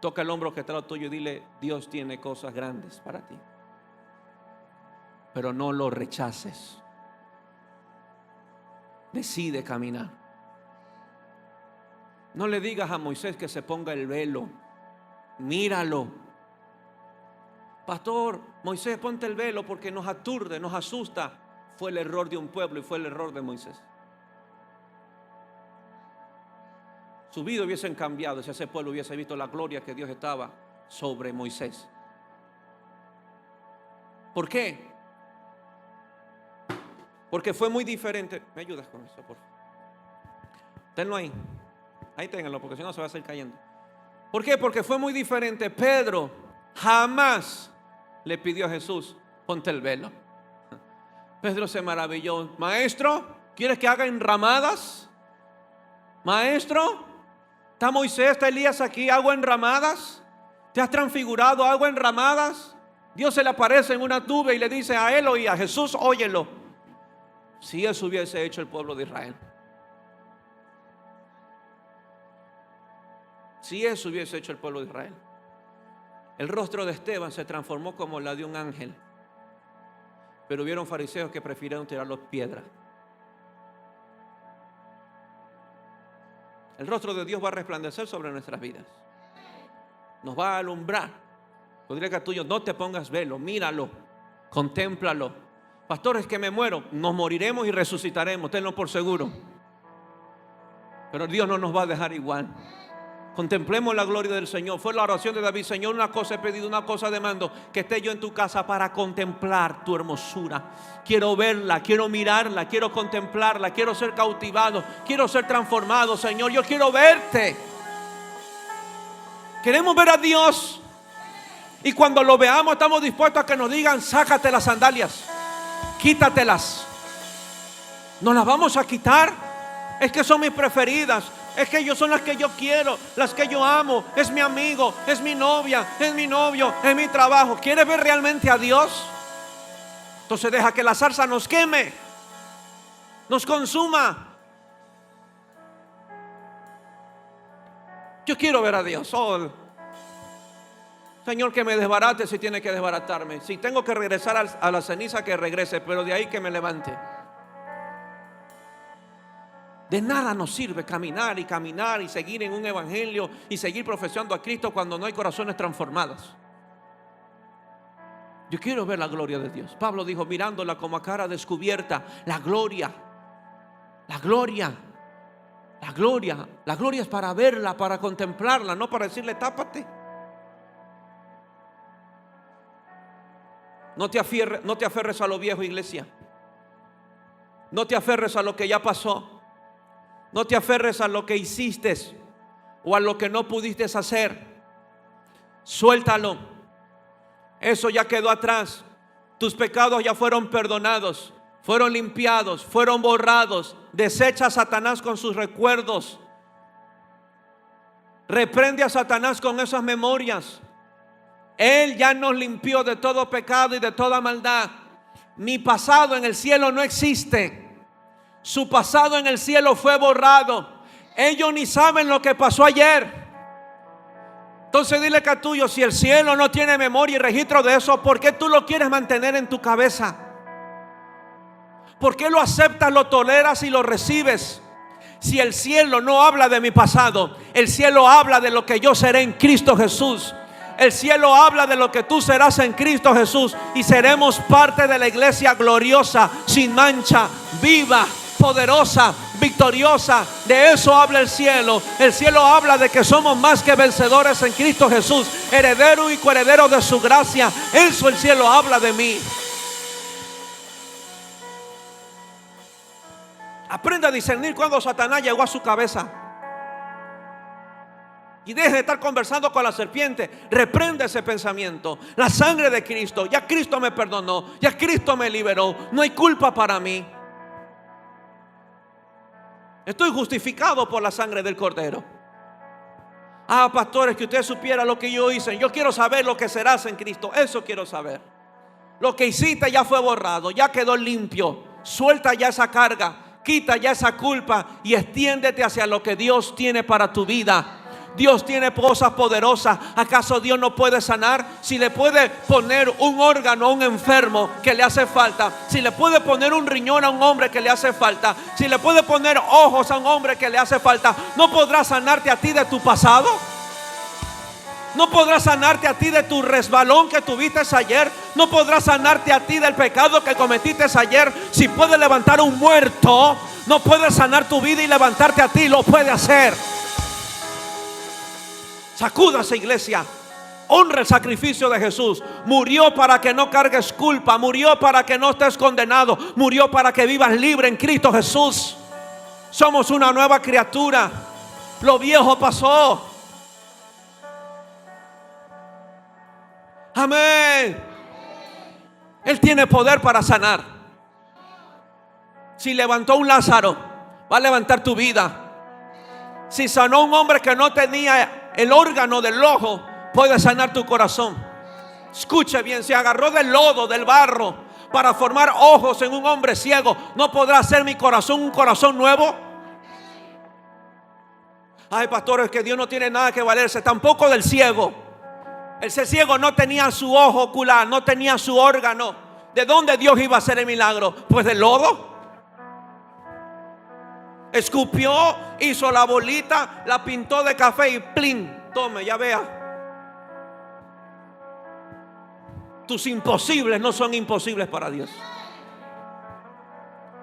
Toca el hombro que está al tuyo y dile: Dios tiene cosas grandes para ti, pero no lo rechaces. Decide caminar. No le digas a Moisés que se ponga el velo. Míralo. Pastor, Moisés, ponte el velo porque nos aturde, nos asusta. Fue el error de un pueblo y fue el error de Moisés. Su vida hubiesen cambiado si ese pueblo hubiese visto la gloria que Dios estaba sobre Moisés. ¿Por qué? Porque fue muy diferente. ¿Me ayudas con eso, por favor? Tenlo ahí. Ahí ténganlo, porque si no se va a seguir cayendo. ¿Por qué? Porque fue muy diferente. Pedro jamás le pidió a Jesús: ponte el velo. Pedro se maravilló. Maestro, ¿quieres que haga enramadas? Maestro, ¿está Moisés, está Elías aquí? ¿Hago enramadas? ¿Te has transfigurado? ¿Hago enramadas? Dios se le aparece en una nube y le dice a él y a Jesús: óyelo. Si eso hubiese hecho el pueblo de Israel, si eso hubiese hecho el pueblo de Israel, el rostro de Esteban se transformó como la de un ángel. Pero hubieron fariseos que prefirieron tirar las piedras. El rostro de Dios va a resplandecer sobre nuestras vidas. Nos va a alumbrar. Podría que a tuyo: no te pongas velo, míralo, contémplalo. Pastor, es que me muero. Nos moriremos y resucitaremos, tenlo por seguro. Pero Dios no nos va a dejar igual. Contemplemos la gloria del Señor. Fue la oración de David: Señor, una cosa he pedido, una cosa demando, que esté yo en tu casa para contemplar tu hermosura. Quiero verla, quiero mirarla, quiero contemplarla, quiero ser cautivado, quiero ser transformado. Señor, yo quiero verte. Queremos ver a Dios. Y cuando lo veamos estamos dispuestos a que nos digan: sácate las sandalias, quítatelas. ¿Nos las vamos a quitar? Es que son mis preferidas. Es que ellos son las que yo quiero, las que yo amo. Es mi amigo, es mi novia, es mi novio, es mi trabajo. ¿Quieres ver realmente a Dios? Entonces deja que la zarza nos queme, nos consuma. Yo quiero ver a Dios. Oh, Señor, que me desbarate si tiene que desbaratarme. Si tengo que regresar a la ceniza, que regrese, pero de ahí que me levante. De nada nos sirve caminar y seguir en un evangelio y seguir profesando a Cristo cuando no hay corazones transformados. Yo quiero ver la gloria de Dios. Pablo dijo: mirándola como a cara descubierta, la gloria es para verla, para contemplarla, no para decirle: tápate. No te aferres a lo viejo, iglesia. No te aferres a lo que ya pasó. No te aferres a lo que hiciste o a lo que no pudiste hacer. Suéltalo. Eso ya quedó atrás. Tus pecados ya fueron perdonados, fueron limpiados, fueron borrados. Desecha a Satanás con sus recuerdos. Reprende a Satanás con esas memorias. Él ya nos limpió de todo pecado y de toda maldad. Mi pasado en el cielo no existe. Su pasado en el cielo fue borrado. Ellos ni saben lo que pasó ayer. Entonces dile que a tuyo: si el cielo no tiene memoria y registro de eso, ¿por qué tú lo quieres mantener en tu cabeza? ¿Por qué lo aceptas, lo toleras y lo recibes? Si el cielo no habla de mi pasado, el cielo habla de lo que yo seré en Cristo Jesús. El cielo habla de lo que tú serás en Cristo Jesús. Y seremos parte de la iglesia gloriosa, sin mancha, viva, poderosa, victoriosa. De eso habla el cielo. El cielo habla de que somos más que vencedores en Cristo Jesús, heredero y coheredero de su gracia. Eso el cielo habla de mí. Aprenda a discernir cuando Satanás llegó a su cabeza. Y deje de estar conversando con la serpiente. Reprende ese pensamiento. La sangre de Cristo, ya Cristo me perdonó, ya Cristo me liberó. No hay culpa para mí. Estoy justificado por la sangre del Cordero. Ah, pastores, que usted supiera lo que yo hice. Yo quiero saber lo que serás en Cristo. Eso quiero saber. Lo que hiciste ya fue borrado, ya quedó limpio. Suelta ya esa carga. Quita ya esa culpa y extiéndete hacia lo que Dios tiene para tu vida. Dios tiene cosas poderosas. ¿Acaso Dios no puede sanar? Si le puede poner un órgano a un enfermo que le hace falta, si le puede poner un riñón a un hombre que le hace falta, si le puede poner ojos a un hombre que le hace falta, ¿no podrá sanarte a ti de tu pasado? ¿No podrá sanarte a ti de tu resbalón que tuviste ayer? ¿No podrá sanarte a ti del pecado que cometiste ayer? Si puede levantar un muerto, no puede sanar tu vida y levantarte a ti. Lo puede hacer. Sacúdase, iglesia. Honra el sacrificio de Jesús. Murió para que no cargues culpa. Murió para que no estés condenado. Murió para que vivas libre en Cristo Jesús. Somos una nueva criatura. Lo viejo pasó. Amén. Él tiene poder para sanar. Si levantó un Lázaro, va a levantar tu vida. Si sanó un hombre que no tenía el órgano del ojo, puede sanar tu corazón. Escuche bien, se agarró del lodo, del barro, para formar ojos en un hombre ciego. ¿No podrá hacer mi corazón un corazón nuevo? Ay, pastores, que Dios no tiene nada que valerse, tampoco del ciego. El ciego no tenía su ojo ocular, no tenía su órgano. ¿De dónde Dios iba a hacer el milagro? Pues del lodo. Escupió, hizo la bolita, la pintó de café y plin, tome, ya vea. Tus imposibles no son imposibles para Dios.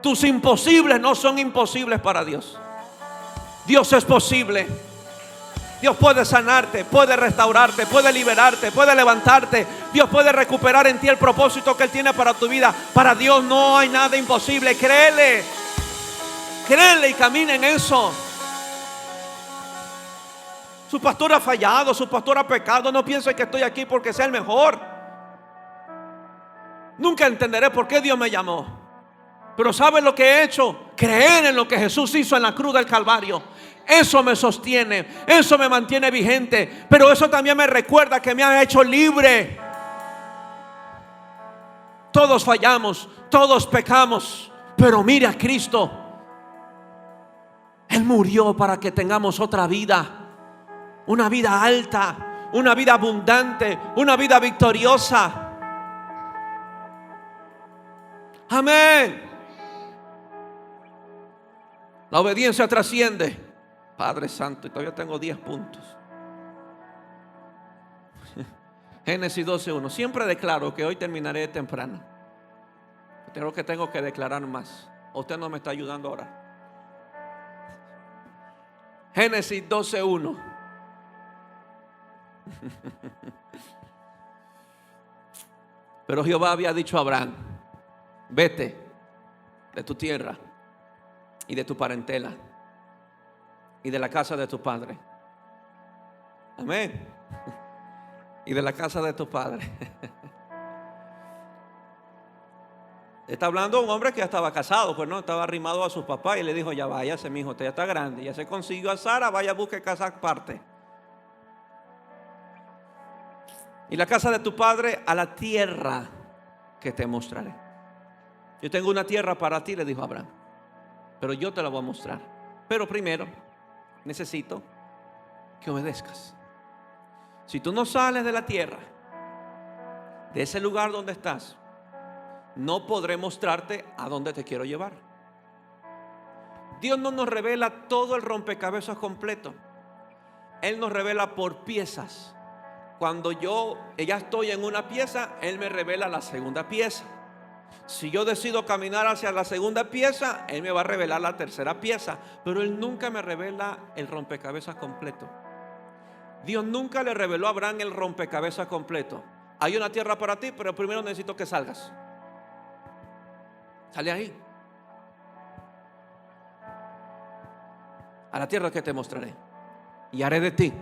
Tus imposibles no son imposibles para Dios. Dios es posible. Dios puede sanarte, puede restaurarte, puede liberarte, puede levantarte. Dios puede recuperar en ti el propósito que Él tiene para tu vida. Para Dios no hay nada imposible. Créele. Créele y camina en eso. Su pastor ha fallado, su pastor ha pecado. No piense que estoy aquí porque sea el mejor. Nunca entenderé por qué Dios me llamó. Pero ¿sabe lo que he hecho? Creer en lo que Jesús hizo en la cruz del Calvario. Eso me sostiene, eso me mantiene vigente. Pero eso también me recuerda que me ha hecho libre. Todos fallamos, todos pecamos, pero mire a Cristo. Él murió para que tengamos otra vida. Una vida alta, una vida abundante, una vida victoriosa. Amén. La obediencia trasciende. Padre Santo, y todavía tengo 10 puntos. Génesis 12:1. Siempre declaro que hoy terminaré temprano. Creo que tengo que declarar más. Usted no me está ayudando ahora. Génesis 12:1. Pero Jehová había dicho a Abraham: vete de tu tierra y de tu parentela y de la casa de tu padre. Amén. Y de la casa de tu padre. Está hablando un hombre que ya estaba casado, pues no, estaba arrimado a sus papás y le dijo: ya váyase, mi hijo, usted ya está grande, ya se consiguió a Sara, vaya, busque casa aparte. Y la casa de tu padre a la tierra que te mostraré. Yo tengo una tierra para ti, le dijo Abraham, pero yo te la voy a mostrar. Pero primero necesito que obedezcas. Si tú no sales de la tierra, de ese lugar donde estás, no podré mostrarte a dónde te quiero llevar. Dios no nos revela todo el rompecabezas completo. Él nos revela por piezas. Cuando yo ya estoy en una pieza, Él me revela la segunda pieza. Si yo decido caminar hacia la segunda pieza, Él me va a revelar la tercera pieza. Pero Él nunca me revela el rompecabezas completo. Dios nunca le reveló a Abraham el rompecabezas completo. Hay una tierra para ti, pero primero necesito que salgas. Sale ahí, a la tierra que te mostraré, y haré de ti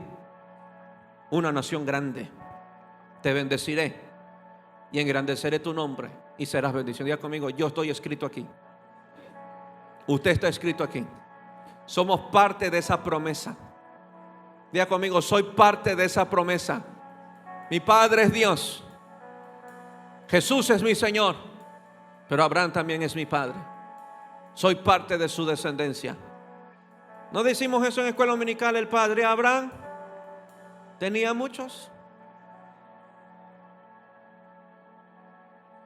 una nación grande. Te bendeciré y engrandeceré tu nombre y serás bendición. Diga conmigo: yo estoy escrito aquí. Usted está escrito aquí. Somos parte de esa promesa. Diga conmigo: soy parte de esa promesa. Mi Padre es Dios, Jesús es mi Señor, pero Abraham también es mi padre. soy parte de su descendencia. ¿No decimos eso en escuela dominical? El padre Abraham tenía muchos.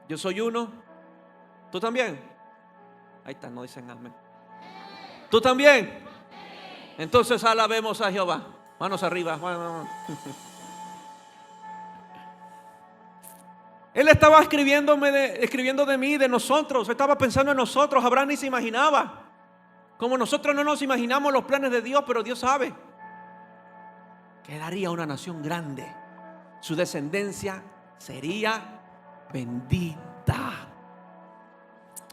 Yo soy uno. ¿Tú también? Ahí está, no dicen amén. ¿Tú también? Entonces alabemos a Jehová. Manos arriba. Él estaba escribiendo de mí, de nosotros. Estaba pensando en nosotros. Abraham ni se imaginaba. Como nosotros no nos imaginamos los planes de Dios, pero Dios sabe. Quedaría una nación grande. Su descendencia sería bendita.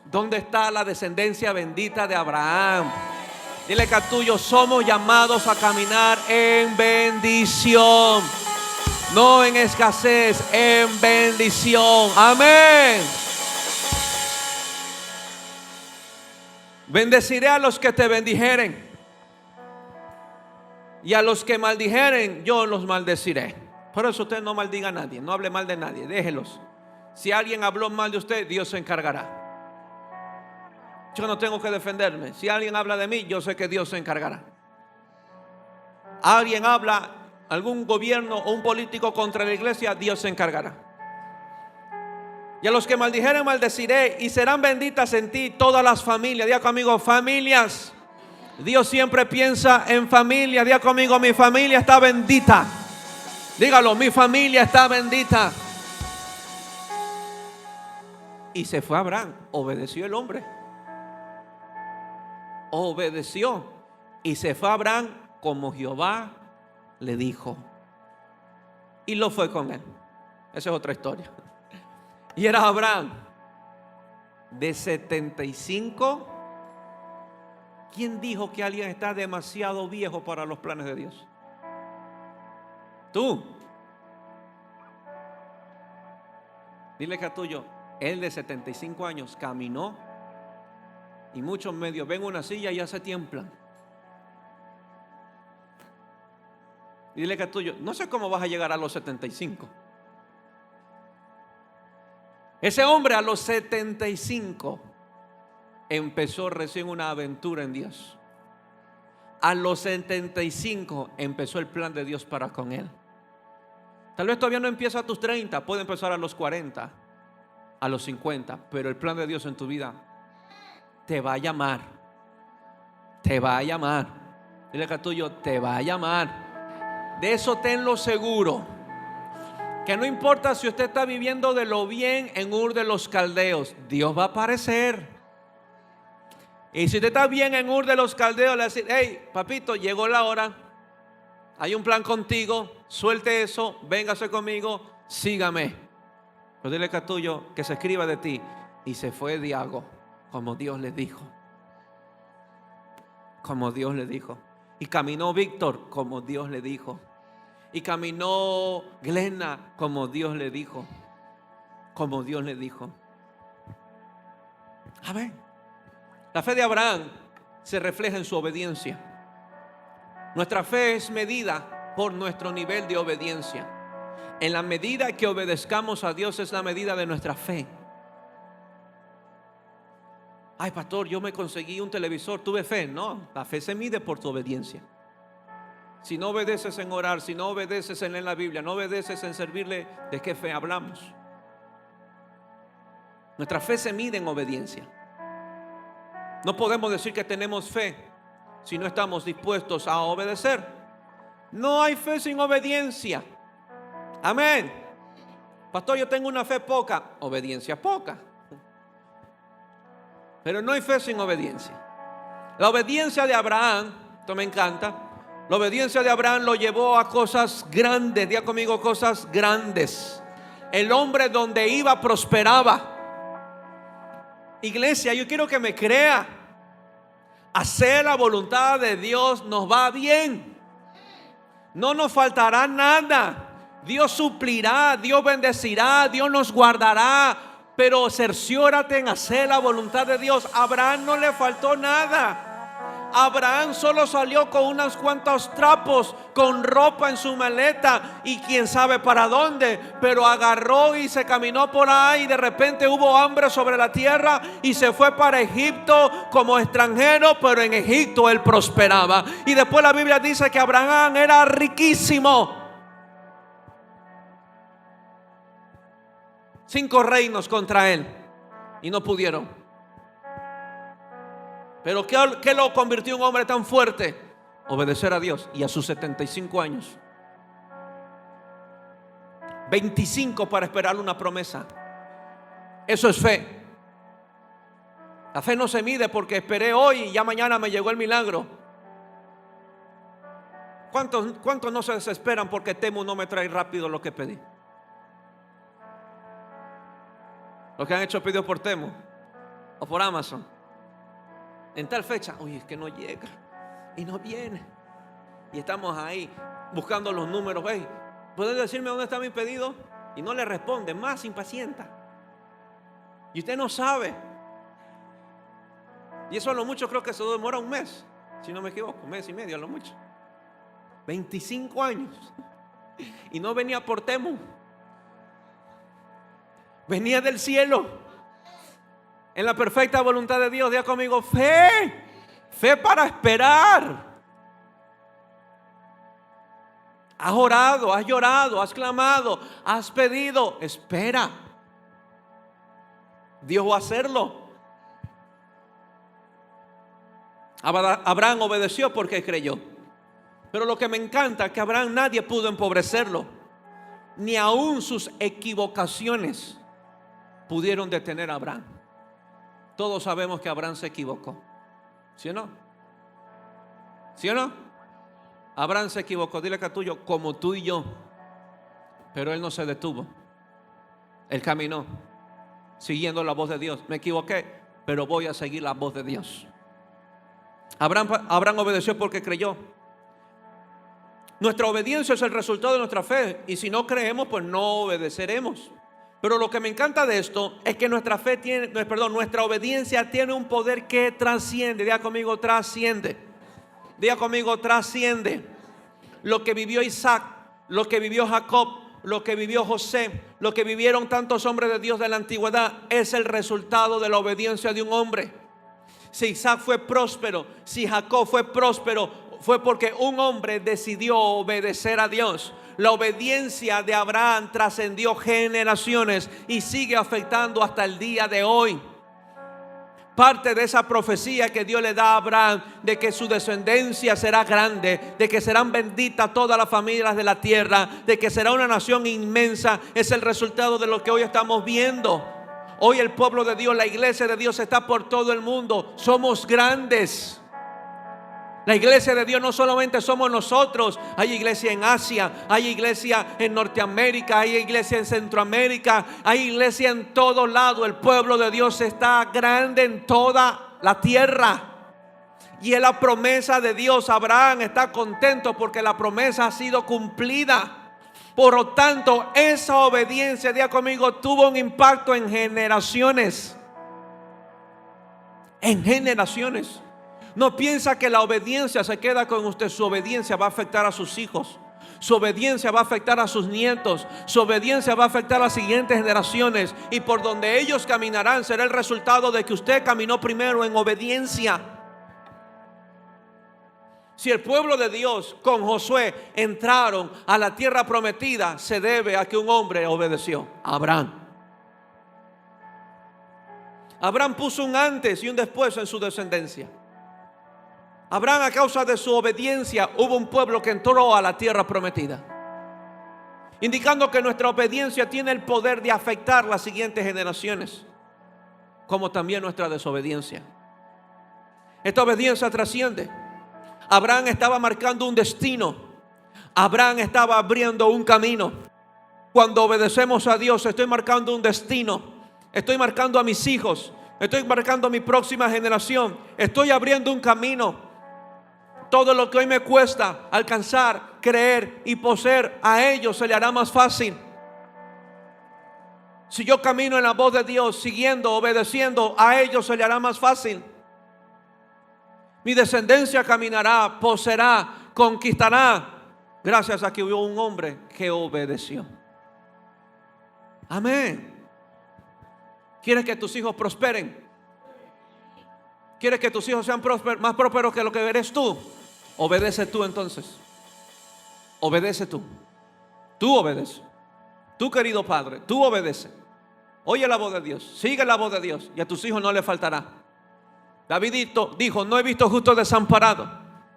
¿Dónde está la descendencia bendita de Abraham? Dile que a tuyo, somos llamados a caminar en bendición, no en escasez, en bendición. Amén. Bendeciré a los que te bendijeren, y a los que maldijeren, yo los maldeciré. Por eso usted no maldiga a nadie, no hable mal de nadie, déjelos. Si alguien habló mal de usted, Dios se encargará. Yo no tengo que defenderme. Si alguien habla de mí, yo sé que Dios se encargará. Alguien habla, algún gobierno o un político contra la iglesia, Dios se encargará. Y a los que maldijeren maldeciré, y serán benditas en ti todas las familias. Diga conmigo, familias. Dios siempre piensa en familia. Diga conmigo, mi familia está bendita. Dígalo, mi familia está bendita. Y se fue Abraham, obedeció el hombre. Obedeció y se fue Abraham como Jehová le dijo, y lo fue con él. Esa es otra historia. Y era Abraham de 75. ¿Quién dijo que alguien está demasiado viejo para los planes de Dios? Tú. Dile que a tuyo, él de 75 años caminó, y muchos medios ven una silla y ya se tiemblan. Y dile que es tuyo, no sé cómo vas a llegar a los 75. Ese hombre a los 75 empezó recién una aventura en Dios. A los 75 empezó el plan de Dios para con él. Tal vez todavía no empieza a tus 30, puede empezar a los 40, a los 50, pero el plan de Dios en tu vida te va a llamar. Te va a llamar. Dile que a tuyo, te va a llamar. De eso tenlo seguro. Que no importa si usted está viviendo de lo bien en Ur de los Caldeos, Dios va a aparecer. Y si usted está bien en Ur de los Caldeos, le va a decir, hey, papito, llegó la hora. Hay un plan contigo. Suelte eso, véngase conmigo, sígame. Pero dile que a tuyo, que se escriba de ti. Y se fue Diago, como Dios le dijo. Como Dios le dijo. Y caminó Víctor como Dios le dijo. Y caminó Glena como Dios le dijo. Como Dios le dijo. Amén. La fe de Abraham se refleja en su obediencia. Nuestra fe es medida por nuestro nivel de obediencia. En la medida que obedezcamos a Dios es la medida de nuestra fe. Ay, pastor, yo me conseguí un televisor, tuve fe. No, la fe se mide por tu obediencia. Si no obedeces en orar, si no obedeces en leer la Biblia, no obedeces en servirle, ¿de qué fe hablamos? Nuestra fe se mide en obediencia. No podemos decir que tenemos fe si no estamos dispuestos a obedecer. No hay fe sin obediencia. Amén. Pastor, yo tengo una fe poca. Obediencia poca. Pero no hay fe sin obediencia. La obediencia de Abraham, esto me encanta. La obediencia de Abraham lo llevó a cosas grandes. Diga conmigo, cosas grandes. El hombre donde iba prosperaba. Iglesia, yo quiero que me crea. Hacer la voluntad de Dios nos va bien. No nos faltará nada. Dios suplirá, Dios bendecirá, Dios nos guardará. Pero cerciórate en hacer la voluntad de Dios. A Abraham no le faltó nada. Abraham solo salió con unos cuantos trapos, con ropa en su maleta y quién sabe para dónde, pero agarró y se caminó por ahí y de repente hubo hambre sobre la tierra y se fue para Egipto como extranjero, pero en Egipto él prosperaba. Y después la Biblia dice que Abraham era riquísimo. 5 reinos contra él y no pudieron. Pero ¿qué lo convirtió en un hombre tan fuerte? Obedecer a Dios. Y a sus 75 años, 25 para esperar una promesa. Eso es fe. La fe no se mide porque esperé hoy y ya mañana me llegó el milagro. ¿Cuántos no se desesperan porque Temu no me trae rápido lo que pedí? Los que han hecho pedidos por Temu o por Amazon. En tal fecha, oye, es que no llega y no viene. Y estamos ahí buscando los números. Hey, ¿puedes decirme dónde está mi pedido? Y no le responde, más impacienta. Y usted no sabe. Y eso a lo mucho creo que se demora un mes, si no me equivoco, 1 mes y medio a lo mucho. 25 años. Y no venía por Temu. Venía del cielo. En la perfecta voluntad de Dios. Diga conmigo, fe. Fe para esperar. Has orado, has llorado, has clamado, has pedido. Espera. Dios va a hacerlo. Abraham obedeció porque creyó. Pero lo que me encanta es que Abraham nadie pudo empobrecerlo. Ni aún sus equivocaciones pudieron detener a Abraham. Todos sabemos que Abraham se equivocó. ¿Sí o no? ¿Sí o no? Abraham se equivocó. Dile que a tuyo, como tú y yo. Pero él no se detuvo. Él caminó siguiendo la voz de Dios. Me equivoqué, pero voy a seguir la voz de Dios. Abraham obedeció porque creyó. Nuestra obediencia es el resultado de nuestra fe. Y si no creemos, pues no obedeceremos. Pero lo que me encanta de esto es que nuestra obediencia tiene un poder que trasciende. Diga conmigo, trasciende. Diga conmigo, trasciende. Lo que vivió Isaac, lo que vivió Jacob, lo que vivió José, lo que vivieron tantos hombres de Dios de la antigüedad, es el resultado de la obediencia de un hombre. Si Isaac fue próspero, si Jacob fue próspero, fue porque un hombre decidió obedecer a Dios. La obediencia de Abraham trascendió generaciones y sigue afectando hasta el día de hoy. Parte de esa profecía que Dios le da a Abraham de que su descendencia será grande, de que serán benditas todas las familias de la tierra, de que será una nación inmensa, es el resultado de lo que hoy estamos viendo. Hoy el pueblo de Dios, la iglesia de Dios está por todo el mundo. Somos grandes. La iglesia de Dios no solamente somos nosotros. Hay iglesia en Asia, hay iglesia en Norteamérica, hay iglesia en Centroamérica, hay iglesia en todo lado. El pueblo de Dios está grande en toda la tierra. Y es la promesa de Dios. Abraham está contento porque la promesa ha sido cumplida. Por lo tanto, esa obediencia, diga conmigo, tuvo un impacto en generaciones. En generaciones. No piensa que la obediencia se queda con usted. Su obediencia va a afectar a sus hijos. Su obediencia va a afectar a sus nietos. Su obediencia va a afectar a las siguientes generaciones. Y por donde ellos caminarán será el resultado de que usted caminó primero en obediencia. Si el pueblo de Dios con Josué entraron a la tierra prometida, se debe a que un hombre obedeció. Abraham. Abraham puso un antes y un después en su descendencia. Abraham, a causa de su obediencia, hubo un pueblo que entró a la tierra prometida, indicando que nuestra obediencia tiene el poder de afectar las siguientes generaciones, como también nuestra desobediencia. Esta obediencia trasciende. Abraham estaba marcando un destino. Abraham estaba abriendo un camino. Cuando obedecemos a Dios, estoy marcando un destino. Estoy marcando a mis hijos. Estoy marcando a mi próxima generación. Estoy abriendo un camino. Todo lo que hoy me cuesta alcanzar, creer y poseer, a ellos se le hará más fácil. Si yo camino en la voz de Dios, siguiendo, obedeciendo, a ellos se le hará más fácil. Mi descendencia caminará, poseerá, conquistará, gracias a que hubo un hombre que obedeció. Amén. ¿Quieres que tus hijos prosperen? ¿Quieres que tus hijos sean más prósperos que lo que eres tú? Obedece tú entonces. Obedece tú. Tú obedece. Tú, querido padre, tú obedece. Oye la voz de Dios, sigue la voz de Dios, y a tus hijos no le faltará. David dijo: no he visto justo desamparado,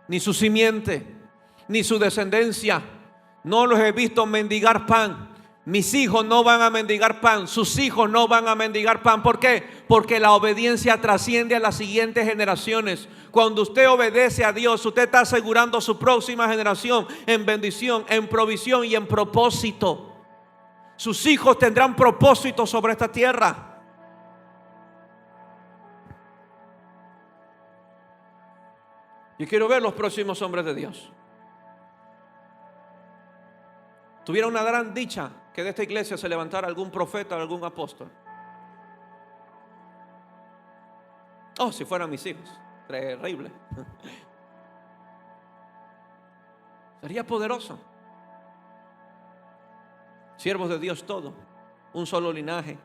ni su simiente, ni su descendencia, no los he visto mendigar pan. Mis hijos no van a mendigar pan, sus hijos no van a mendigar pan. ¿Por qué? Porque la obediencia trasciende a las siguientes generaciones. Cuando usted obedece a Dios, usted está asegurando su próxima generación en bendición, en provisión y en propósito. Sus hijos tendrán propósito sobre esta tierra. Yo quiero ver los próximos hombres de Dios. Tuviera una gran dicha que de esta iglesia se levantara algún profeta o algún apóstol. Oh, si fueran mis hijos, terrible. Sería poderoso. Siervos de Dios todo, un solo linaje,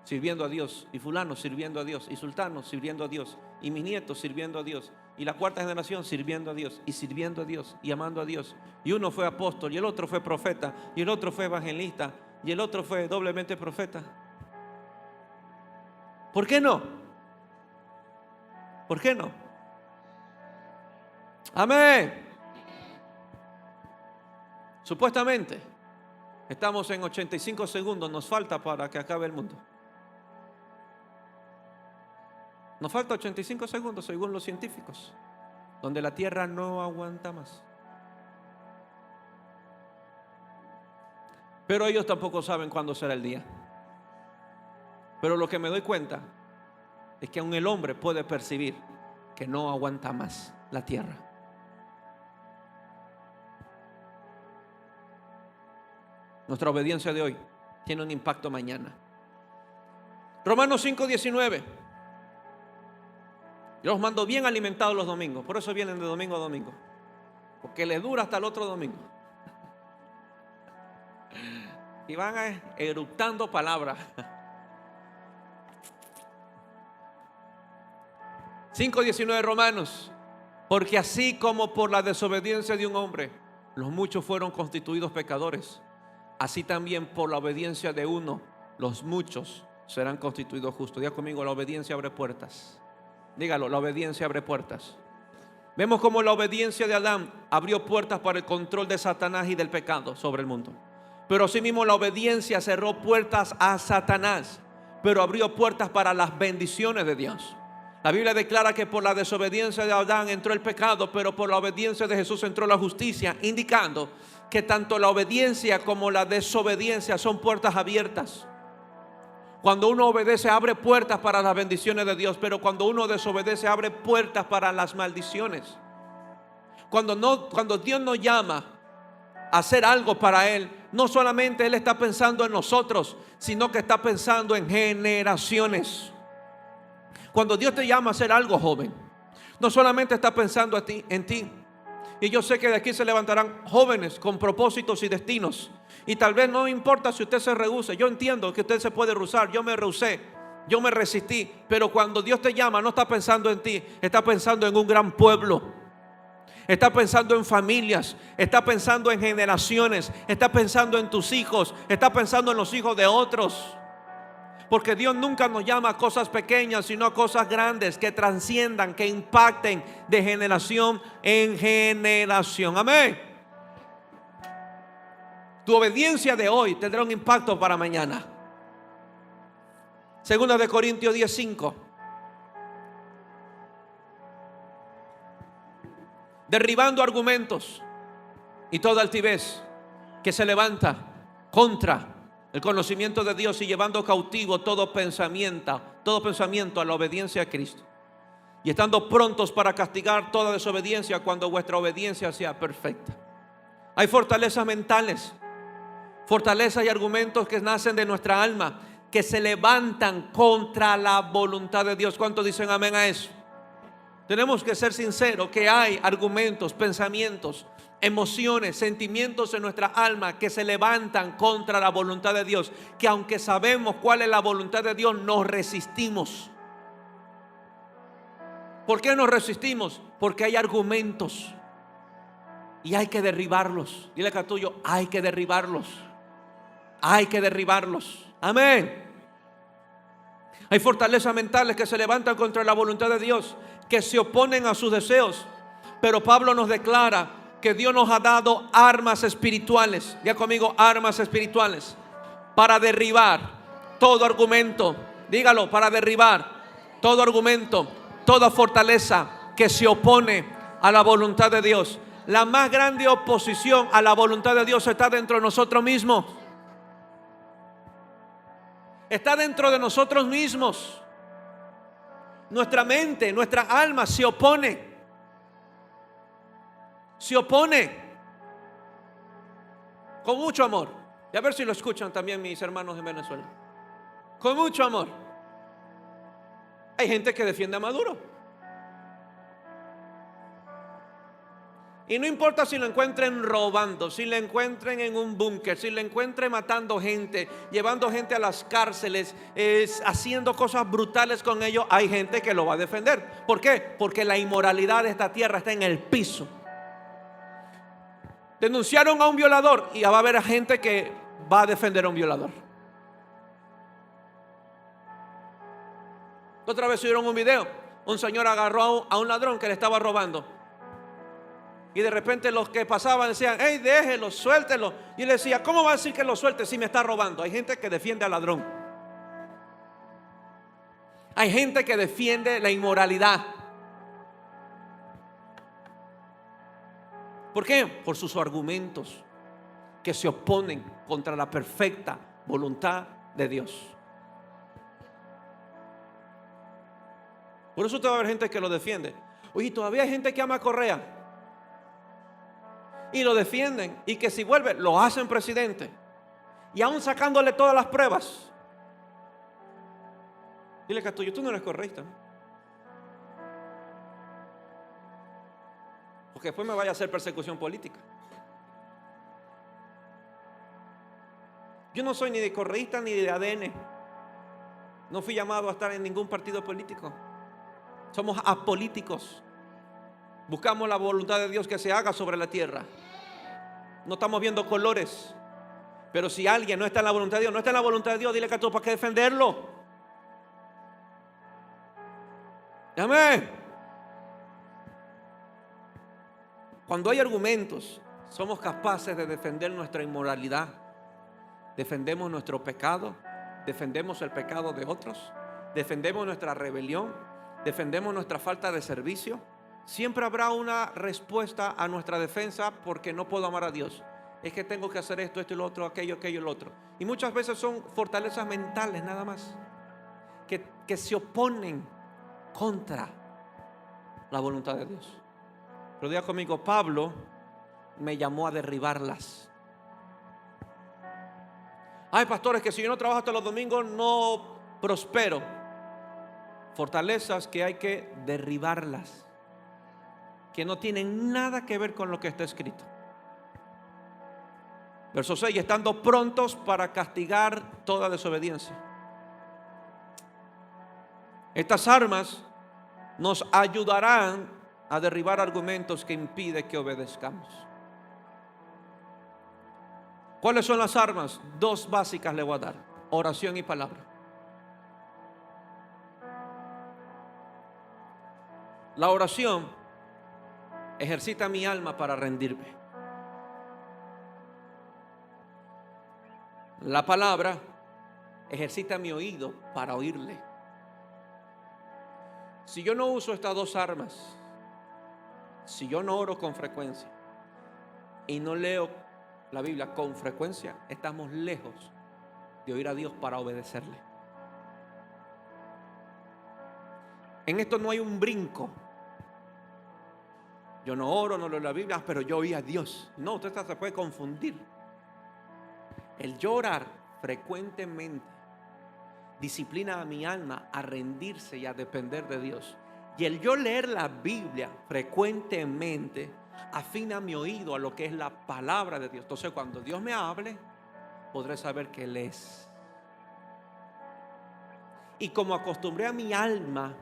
sirviendo a Dios, y fulano sirviendo a Dios, y sultano sirviendo a Dios, y mis nietos sirviendo a Dios, y la cuarta generación sirviendo a Dios, y sirviendo a Dios, y amando a Dios. Y uno fue apóstol, y el otro fue profeta, y el otro fue evangelista, y el otro fue doblemente profeta. ¿Por qué no? ¿Por qué no? Amén. Supuestamente estamos en 85 segundos, nos falta para que acabe el mundo. Nos falta 85 segundos según los científicos, donde la tierra no aguanta más. Pero ellos tampoco saben cuándo será el día. Pero lo que me doy cuenta es que aún el hombre puede percibir que no aguanta más la tierra. Nuestra obediencia de hoy tiene un impacto mañana. Romanos 5:19. Yo los mando bien alimentados los domingos. Por eso vienen de domingo a domingo, porque les dura hasta el otro domingo. Y van eructando palabras. 5:19 Romanos. Porque así como por la desobediencia de un hombre los muchos fueron constituidos pecadores, así también por la obediencia de uno los muchos serán constituidos justos. Diga conmigo: la obediencia abre puertas. Dígalo: la obediencia abre puertas. Vemos cómo la obediencia de Adán abrió puertas para el control de Satanás y del pecado sobre el mundo. Pero asimismo la obediencia cerró puertas a Satanás, pero abrió puertas para las bendiciones de Dios. La Biblia declara que por la desobediencia de Adán entró el pecado, pero por la obediencia de Jesús entró la justicia, indicando que tanto la obediencia como la desobediencia son puertas abiertas. Cuando uno obedece, abre puertas para las bendiciones de Dios, pero cuando uno desobedece, abre puertas para las maldiciones. Cuando Dios nos llama a hacer algo para Él, no solamente Él está pensando en nosotros, sino que está pensando en generaciones. Cuando Dios te llama a hacer algo, joven, no solamente está pensando en ti. Y yo sé que de aquí se levantarán jóvenes con propósitos y destinos. Y tal vez no importa si usted se rehúse. Yo entiendo que usted se puede rehusar. Yo me rehusé, yo me resistí. Pero cuando Dios te llama, no está pensando en ti, está pensando en un gran pueblo. Está pensando en familias, está pensando en generaciones, está pensando en tus hijos, está pensando en los hijos de otros. Porque Dios nunca nos llama a cosas pequeñas, sino a cosas grandes que trasciendan, que impacten de generación en generación. Amén. Tu obediencia de hoy tendrá un impacto para mañana. Segunda de Corintios 10:5. Derribando argumentos y toda altivez que se levanta contra el conocimiento de Dios, y llevando cautivo todo pensamiento a la obediencia a Cristo, y estando prontos para castigar toda desobediencia cuando vuestra obediencia sea perfecta. Hay fortalezas mentales, fortalezas y argumentos que nacen de nuestra alma, que se levantan contra la voluntad de Dios. ¿Cuántos dicen amén a eso? Tenemos que ser sinceros que hay argumentos, pensamientos, emociones, sentimientos en nuestra alma que se levantan contra la voluntad de Dios, que aunque sabemos cuál es la voluntad de Dios, nos resistimos. ¿Por qué nos resistimos? Porque hay argumentos y hay que derribarlos. Dile acá tuyo, hay que derribarlos. Hay que derribarlos. Amén. Hay fortalezas mentales que se levantan contra la voluntad de Dios, que se oponen a sus deseos. Pero Pablo nos declara que Dios nos ha dado armas espirituales. Ya conmigo, armas espirituales, para derribar todo argumento. Dígalo, para derribar todo argumento, toda fortaleza que se opone a la voluntad de Dios. La más grande oposición a la voluntad de Dios está dentro de nosotros mismos. Está dentro de nosotros mismos. Nuestra mente, nuestra alma se opone. Se opone. Con mucho amor. Y a ver si lo escuchan también mis hermanos en Venezuela. Con mucho amor. Hay gente que defiende a Maduro. Y no importa si lo encuentren robando, si lo encuentren en un búnker, si lo encuentren matando gente, llevando gente a las cárceles, haciendo cosas brutales con ellos, hay gente que lo va a defender. ¿Por qué? Porque la inmoralidad de esta tierra está en el piso. Denunciaron a un violador y va a haber gente que va a defender a un violador. Otra vez subieron un video. Un señor agarró a un ladrón que le estaba robando. Y de repente los que pasaban decían: hey, déjelo, suéltelo. Y él decía: ¿cómo va a decir que lo suelte si me está robando? Hay gente que defiende al ladrón. Hay gente que defiende la inmoralidad. ¿Por qué? Por sus argumentos que se oponen contra la perfecta voluntad de Dios. Por eso te va a haber gente que lo defiende. Oye, todavía hay gente que ama a Correa y lo defienden, y que si vuelve lo hacen presidente, y aún sacándole todas las pruebas. Dile que tú no eres correísta, ¿no? Porque después me vaya a hacer persecución política. Yo no soy ni de correísta ni de ADN. No fui llamado a estar en ningún partido político. Somos apolíticos. Buscamos la voluntad de Dios que se haga sobre la tierra. No estamos viendo colores. Pero si alguien no está en la voluntad de Dios, no está en la voluntad de Dios, dile que tú, ¿para qué defenderlo? Amén. Cuando hay argumentos, somos capaces de defender nuestra inmoralidad. Defendemos nuestro pecado. Defendemos el pecado de otros. Defendemos nuestra rebelión. Defendemos nuestra falta de servicio. Siempre habrá una respuesta a nuestra defensa porque no puedo amar a Dios. Es que tengo que hacer esto y lo otro, aquello y lo otro. Y muchas veces son fortalezas mentales nada más que se oponen contra la voluntad de Dios. Pero diga conmigo, Pablo me llamó a derribarlas. Hay pastores que si yo no trabajo hasta los domingos no prospero. Fortalezas que hay que derribarlas, que no tienen nada que ver con lo que está escrito. Verso 6: estando prontos para castigar toda desobediencia. Estas armas nos ayudarán a derribar argumentos que impiden que obedezcamos. ¿Cuáles son las armas? Dos básicas le voy a dar: oración y palabra. La oración ejercita mi alma para rendirme. La palabra ejercita mi oído para oírle. Si yo no uso estas dos armas, si yo no oro con frecuencia y no leo la Biblia con frecuencia, estamos lejos de oír a Dios para obedecerle. En esto no hay un brinco. Yo no oro, no leo la Biblia, pero yo oí a Dios. No, usted se puede confundir. El llorar frecuentemente disciplina a mi alma a rendirse y a depender de Dios. Y el yo leer la Biblia frecuentemente afina mi oído a lo que es la palabra de Dios. Entonces cuando Dios me hable, podré saber que Él es. Y como acostumbré a mi alma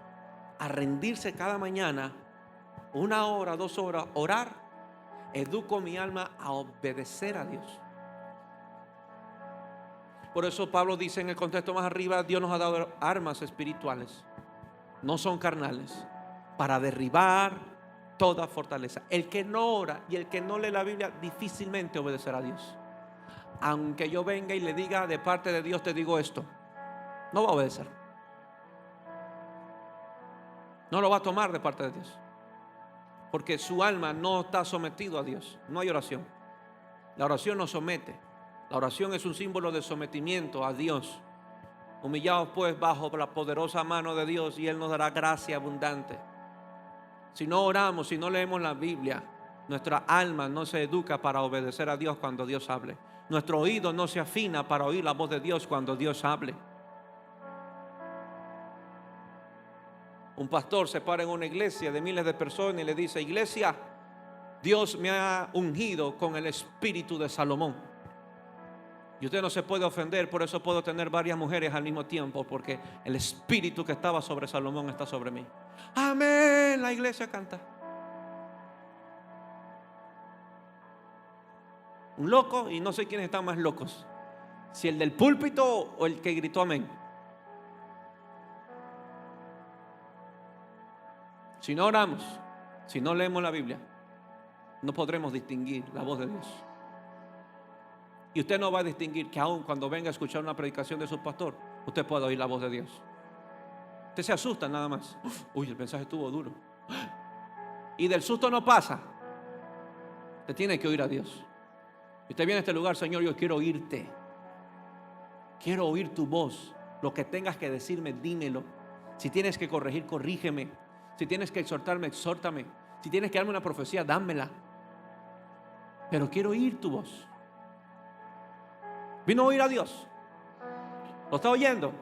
a rendirse cada mañana, 1 hora, 2 horas, orar, educo mi alma a obedecer a Dios. Por eso Pablo dice en el contexto más arriba, Dios nos ha dado armas espirituales, no son carnales, para derribar toda fortaleza. El que no ora y el que no lee la Biblia difícilmente obedecerá a Dios. Aunque yo venga y le diga de parte de Dios, te digo esto, no va a obedecer. No lo va a tomar de parte de Dios, porque su alma no está sometido a Dios. No hay oración. La oración no somete. La oración es un símbolo de sometimiento a Dios. Humillados pues bajo la poderosa mano de Dios, y Él nos dará gracia abundante. Si no oramos, si no leemos la Biblia, nuestra alma no se educa para obedecer a Dios cuando Dios hable. Nuestro oído no se afina para oír la voz de Dios cuando Dios hable. Un pastor se para en una iglesia de miles de personas y le dice: iglesia, Dios me ha ungido con el espíritu de Salomón. Y usted no se puede ofender, por eso puedo tener varias mujeres al mismo tiempo, porque el espíritu que estaba sobre Salomón está sobre mí. Amén, la iglesia canta. Un loco, y no sé quiénes están más locos, si el del púlpito o el que gritó amén. Si no oramos, si no leemos la Biblia, no podremos distinguir la voz de Dios. Y usted no va a distinguir que aun cuando venga a escuchar una predicación de su pastor, usted puede oír la voz de Dios. Usted se asusta nada más. Uy, el mensaje estuvo duro. Y del susto no pasa. Usted tiene que oír a Dios. Y usted viene a este lugar: Señor, yo quiero oírte. Quiero oír tu voz. Lo que tengas que decirme, dímelo. Si tienes que corregir, corrígeme. Si tienes que exhortarme, exhórtame. Si tienes que darme una profecía, dámela. Pero quiero oír tu voz. Vino a oír a Dios. ¿Lo está oyendo?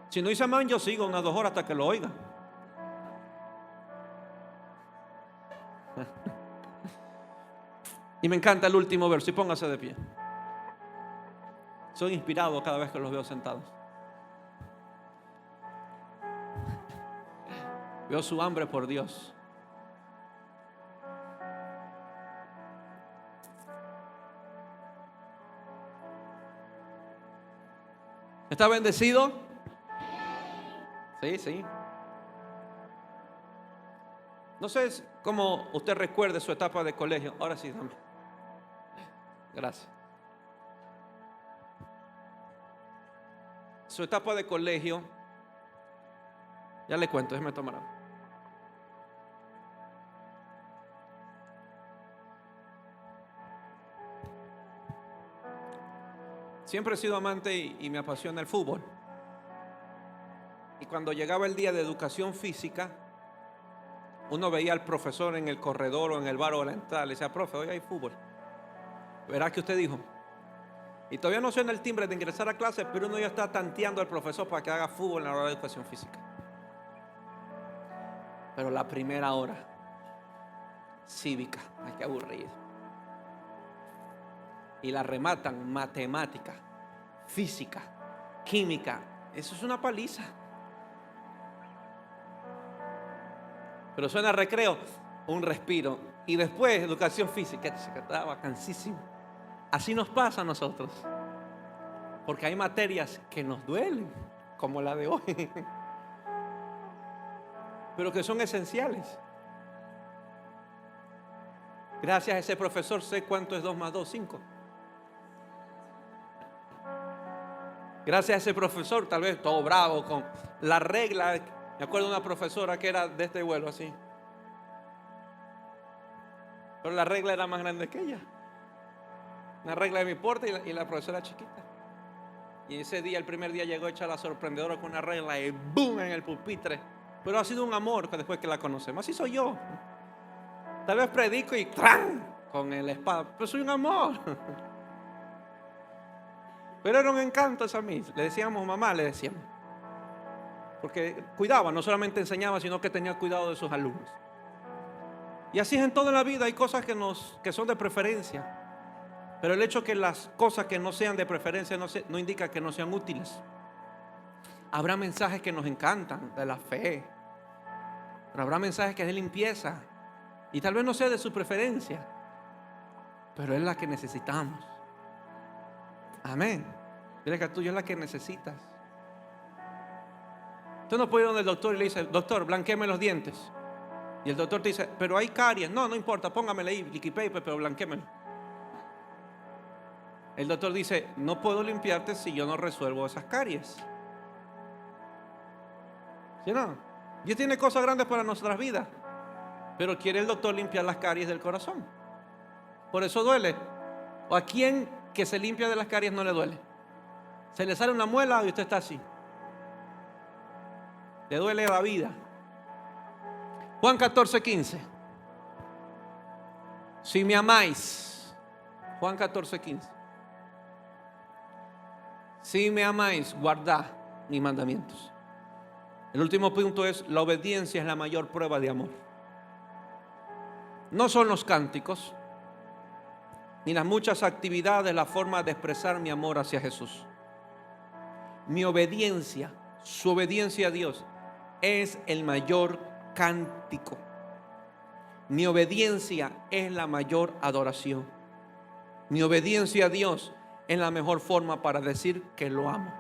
Si no dice amén, yo sigo unas 2 horas hasta que lo oiga. Y me encanta el último verso. Y póngase de pie. Soy inspirado cada vez que los veo sentados. Veo su hambre por Dios. ¿Está bendecido? Sí, sí. No sé cómo usted recuerde su etapa de colegio. Ahora sí, dame. Gracias. Su etapa de colegio, ya le cuento, déjeme tomar agua. Siempre he sido amante y me apasiona el fútbol. Y cuando llegaba el día de educación física, uno veía al profesor en el corredor o en el bar o en la entrada. Le decía: profe, hoy hay fútbol. ¿Verá que usted dijo? Y todavía no suena el timbre de ingresar a clase, pero uno ya está tanteando al profesor para que haga fútbol en la hora de educación física. Pero la primera hora cívica, ay, qué aburrido. Y la rematan matemática, física, química. Eso es una paliza. Pero suena recreo, un respiro. Y después educación física, se estaba cansísimo. Así nos pasa a nosotros. Porque hay materias que nos duelen, como la de hoy, pero que son esenciales. Gracias a ese profesor sé cuánto es 2 más 2, 5. Gracias a ese profesor, tal vez todo bravo con la regla. Me acuerdo de una profesora que era de este vuelo así, pero la regla era más grande que ella. Una regla de mi porte y la profesora chiquita. Y ese día, el primer día, llegó hecha la sorprendedora con una regla y ¡boom! En el pupitre. Pero ha sido un amor después que la conocemos. Así soy yo. Tal vez predico y ¡tran! Con el espada, pero soy un amor. Pero era un encanto esa mí. Le decíamos mamá, le decíamos. porque cuidaba, no solamente enseñaba, sino que tenía cuidado de sus alumnos. Y así es en toda la vida. Hay cosas que son de preferencia, pero el hecho que las cosas que no sean de preferencia no indica que no sean útiles. Habrá mensajes que nos encantan, de la fe, pero habrá mensajes que es de limpieza, y tal vez no sea de su preferencia, pero es la que necesitamos. Amén. Dile que a tuyo es la que necesitas. Tú no puedes ir donde el doctor y le dice: doctor, blanquéame los dientes. Y el doctor te dice: pero hay caries. No importa, póngamele ahí liquid paper, pero blanquémelo. El doctor dice: no puedo limpiarte si yo no resuelvo esas caries. ¿Sí o no? Dios tiene cosas grandes para nuestras vidas, pero quiere el doctor limpiar las caries del corazón. Por eso duele. ¿O a quién que se limpia de las caries no le duele? Se le sale una muela y usted está así. Le duele la vida. Juan 14:15. Si me amáis. Juan 14:15. Si me amáis, guardad mis mandamientos. El último punto es: la obediencia es la mayor prueba de amor. No son los cánticos ni las muchas actividades la forma de expresar mi amor hacia Jesús. Mi obediencia, su obediencia a Dios, es el mayor cántico. Mi obediencia es la mayor adoración. Mi obediencia a Dios es la mejor forma para decir que lo amo.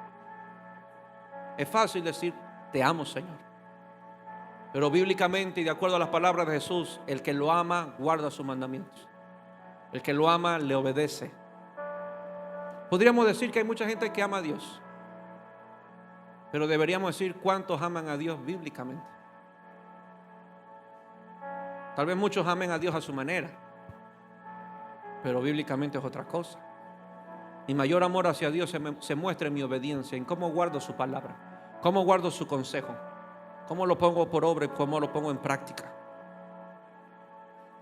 Es fácil decir: te amo, Señor. Pero bíblicamente y de acuerdo a las palabras de Jesús, el que lo ama guarda sus mandamientos. El que lo ama le obedece. Podríamos decir que hay mucha gente que ama a Dios, pero deberíamos decir cuántos aman a Dios bíblicamente. Tal vez muchos amen a Dios a su manera, pero bíblicamente es otra cosa. Mi mayor amor hacia Dios se muestra en mi obediencia, en cómo guardo su palabra, cómo guardo su consejo, cómo lo pongo por obra y cómo lo pongo en práctica.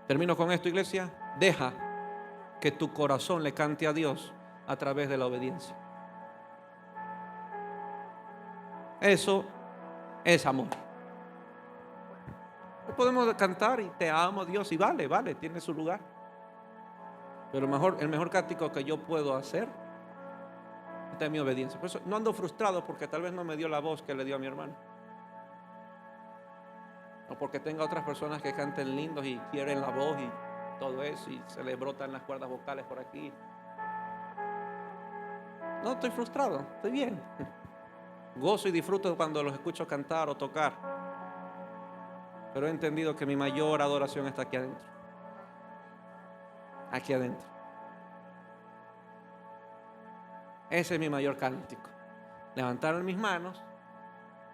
Termino con esto, iglesia. Deja que tu corazón le cante a Dios a través de la obediencia. Eso es amor. Podemos cantar y te amo, Dios, y vale, tiene su lugar. Pero el mejor cántico que yo puedo hacer es mi obediencia. Por eso no ando frustrado porque tal vez no me dio la voz que le dio a mi hermano, o porque tenga otras personas que canten lindos y quieren la voz y todo eso, y se le brotan las cuerdas vocales por aquí. No estoy frustrado, estoy bien. Gozo y disfruto cuando los escucho cantar o tocar, pero he entendido que mi mayor adoración está aquí adentro. Aquí adentro. Ese es mi mayor cántico. Levantar mis manos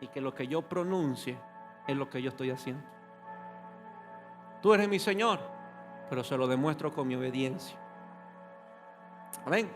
y que lo que yo pronuncie es lo que yo estoy haciendo. Tú eres mi Señor, pero se lo demuestro con mi obediencia. Amén.